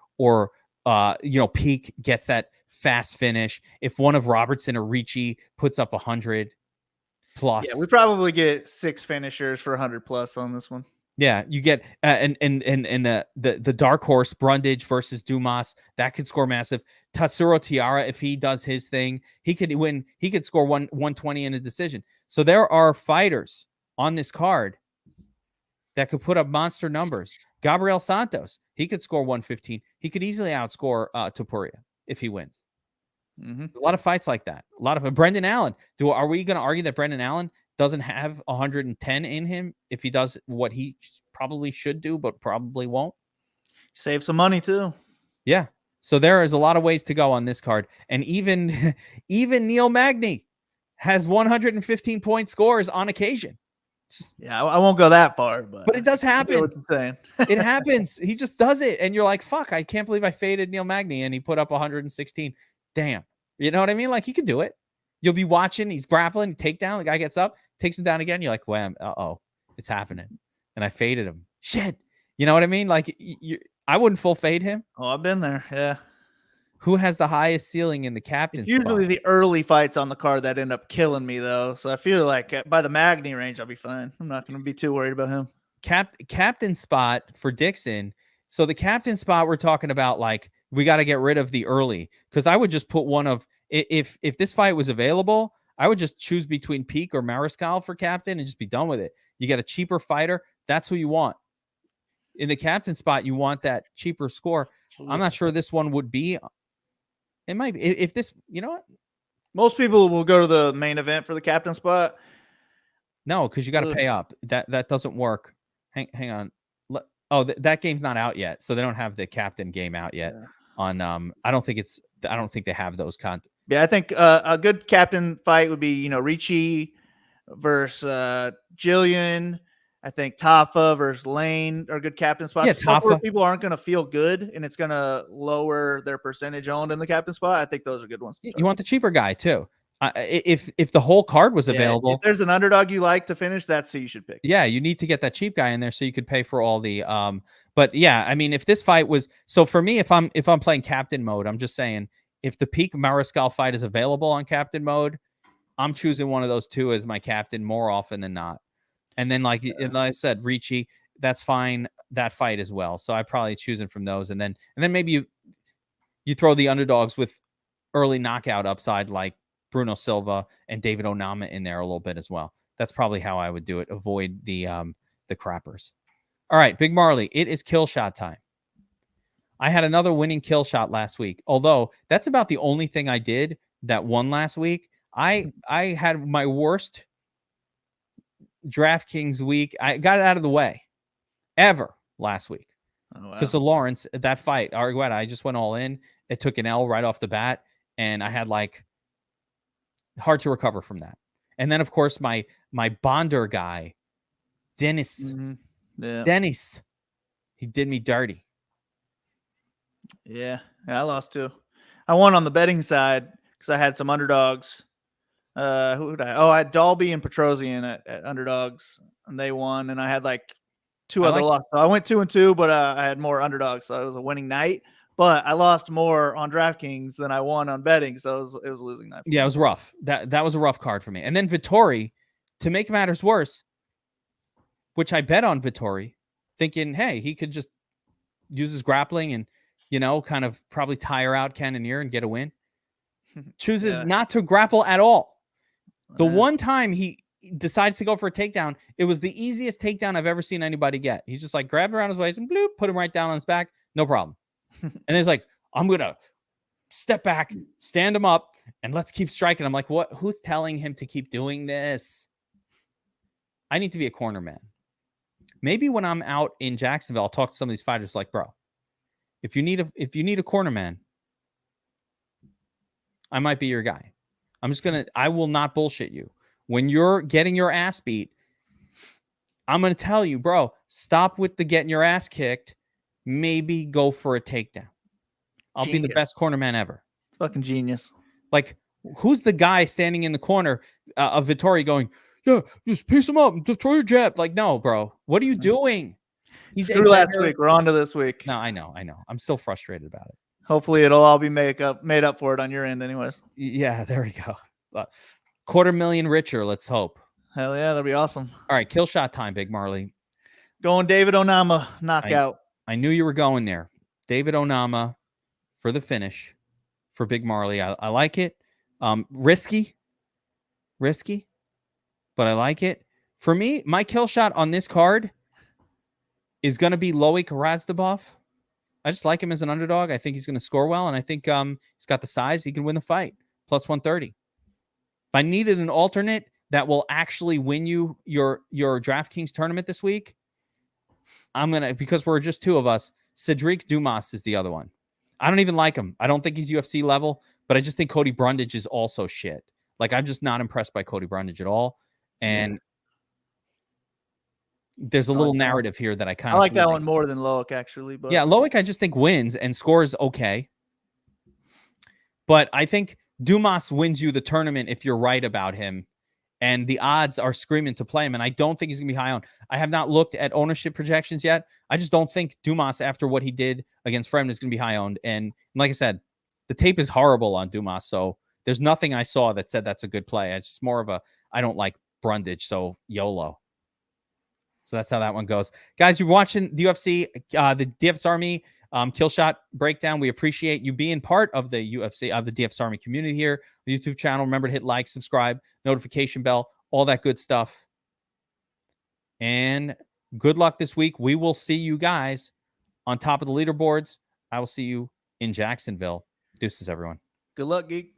Peak gets that fast finish. If one of Robertson or Ricci puts up 100 plus. Yeah, we probably get 6 finishers for 100 plus on this one. Yeah, you get and the dark horse Brundage versus Dumas, that could score massive. Tatsuro Tiara, if he does his thing, he could win. He could score 120 in a decision. So there are fighters on this card that could put up monster numbers. Gabriel Santos, he could score 115. He could easily outscore Topuria if he wins. Mm-hmm. There's a lot of fights like that. A lot of Brendan Allen. Are we going to argue that Brendan Allen doesn't have 110 in him if he does what he probably should do, but probably won't? Save some money too. Yeah. So there is a lot of ways to go on this card. And even Neil Magni has 115 point scores on occasion. Yeah, I won't go that far, but it does happen. I know what you're saying. It happens. He just does it. And you're like, fuck, I can't believe I faded Neil Magni and he put up 116. Damn. You know what I mean? Like, he can do it. You'll be watching, he's grappling, takedown, the guy gets up, takes him down again. You're like, wham, it's happening. And I faded him. Shit. You know what I mean? Like, I wouldn't full fade him. Oh, I've been there. Yeah. Who has the highest ceiling in the captain spot? Usually the early fights on the card that end up killing me, though. So I feel like by the Magni range, I'll be fine. I'm not going to be too worried about him. Captain spot for Dixon. So the captain spot, we're talking about, like, we got to get rid of the early, because I would just put one of, if this fight was available, I would just choose between Peak or Mariscal for captain and just be done with it. You get a cheaper fighter. That's who you want. In the captain spot, you want that cheaper score. I'm not sure this one would be. It might be. If this, you know what? Most people will go to the main event for the captain spot. No, because you got to pay up. That doesn't work. Hang on. That game's not out yet, so they don't have the captain game out yet. Yeah. On I don't think they have those Yeah, I think a good captain fight would be Ricci versus Jillian. I think Tafa versus Lane are good captain spots. Yeah, Stuff where Tafa. people aren't going to feel good and it's going to lower their percentage owned in the captain spot. I think those are good ones. You want the cheaper guy too. If the whole card was available, if there's an underdog you like to finish, that's who you should pick. Yeah, you need to get that cheap guy in there so you could pay for all the but yeah, I mean, if this fight was so for me, if I'm playing captain mode, I'm just saying if the peak Mariscal fight is available on captain mode, I'm choosing one of those two as my captain more often than not. And then like I said, Ricci, that's fine, that fight as well. So I probably choosing from those, and then maybe you throw the underdogs with early knockout upside like Bruno Silva and David Onama in there a little bit as well. That's probably how I would do it. Avoid the crappers. All right, Big Marley, it is kill shot time. I had another winning kill shot last week, although that's about the only thing I did that won last week. I had my worst DraftKings week. I got it out of the way ever last week because of Lawrence, that fight. Argueta, I just went all in. It took an L right off the bat, and I had like hard to recover from that. And then, of course, my Bonder guy, Dennis. Yeah. Dennis. He did me dirty. Yeah, I lost too. I won on the betting side because I had some underdogs. Who did I? Oh, I had Dalby and Petrosian at underdogs, and they won. And I had like two other losses. So I went 2-2, but I had more underdogs, so it was a winning night. But I lost more on DraftKings than I won on betting, so it was a losing night. Yeah, it was rough. That was a rough card for me. And then Vittori, to make matters worse, which I bet on Vittori, thinking, hey, he could just use his grappling and, kind of probably tire out Cannonier and get a win. Chooses not to grapple at all. The one time he decides to go for a takedown, it was the easiest takedown I've ever seen anybody get. He just like grabbed around his waist and bloop, put him right down on his back. No problem. And he's like, I'm going to step back, stand him up, and let's keep striking. I'm like, what? Who's telling him to keep doing this? I need to be a corner man. Maybe when I'm out in Jacksonville, I'll talk to some of these fighters like, bro, if you need a corner man, I might be your guy. I will not bullshit you. When you're getting your ass beat, I'm going to tell you, bro, stop with the getting your ass kicked. Maybe go for a takedown. I'll be the best corner man ever. Fucking genius. Like, who's the guy standing in the corner of Vittori going, yeah, just piece him up, just throw your jab. Like, no, bro, what are you doing? Screw last week. We're on to this week. No, I know. I'm still frustrated about it. Hopefully it'll all be made up for it on your end anyways. Yeah, there we go. $250,000 richer, let's hope. Hell yeah, that'll be awesome. All right, kill shot time, Big Marley. Going David Onama, knockout. I knew you were going there. David Onama for the finish for Big Marley. I like it. Risky, but I like it. For me, my kill shot on this card is going to be Loik Razdabov. I just like him as an underdog. I think he's going to score well, and I think he's got the size. He can win the fight. Plus 130. If I needed an alternate that will actually win you your DraftKings tournament this week, because we're just two of us, Cedric Dumas is the other one. I don't even like him. I don't think he's UFC level, but I just think Cody Brundage is also shit. Like, I'm just not impressed by Cody Brundage at all. And there's a little narrative here that I like that one more than Loik, actually. But yeah, Loik I just think wins and scores okay. But I think Dumas wins you the tournament if you're right about him. And the odds are screaming to play him. And I don't think he's going to be high on. I have not looked at ownership projections yet. I just don't think Dumas, after what he did against Fremd, is going to be high owned. And like I said, the tape is horrible on Dumas. So there's nothing I saw that said that's a good play. It's just more of I don't like Brundage, so YOLO. So that's how that one goes. Guys, you're watching the UFC, the DFS Army kill shot breakdown. We appreciate you being part of the UFC, of the DFS Army community here, the YouTube channel. Remember to hit like, subscribe, notification bell, all that good stuff. And good luck this week. We will see you guys on top of the leaderboards. I will see you in Jacksonville. Deuces, everyone. Good luck, Geek.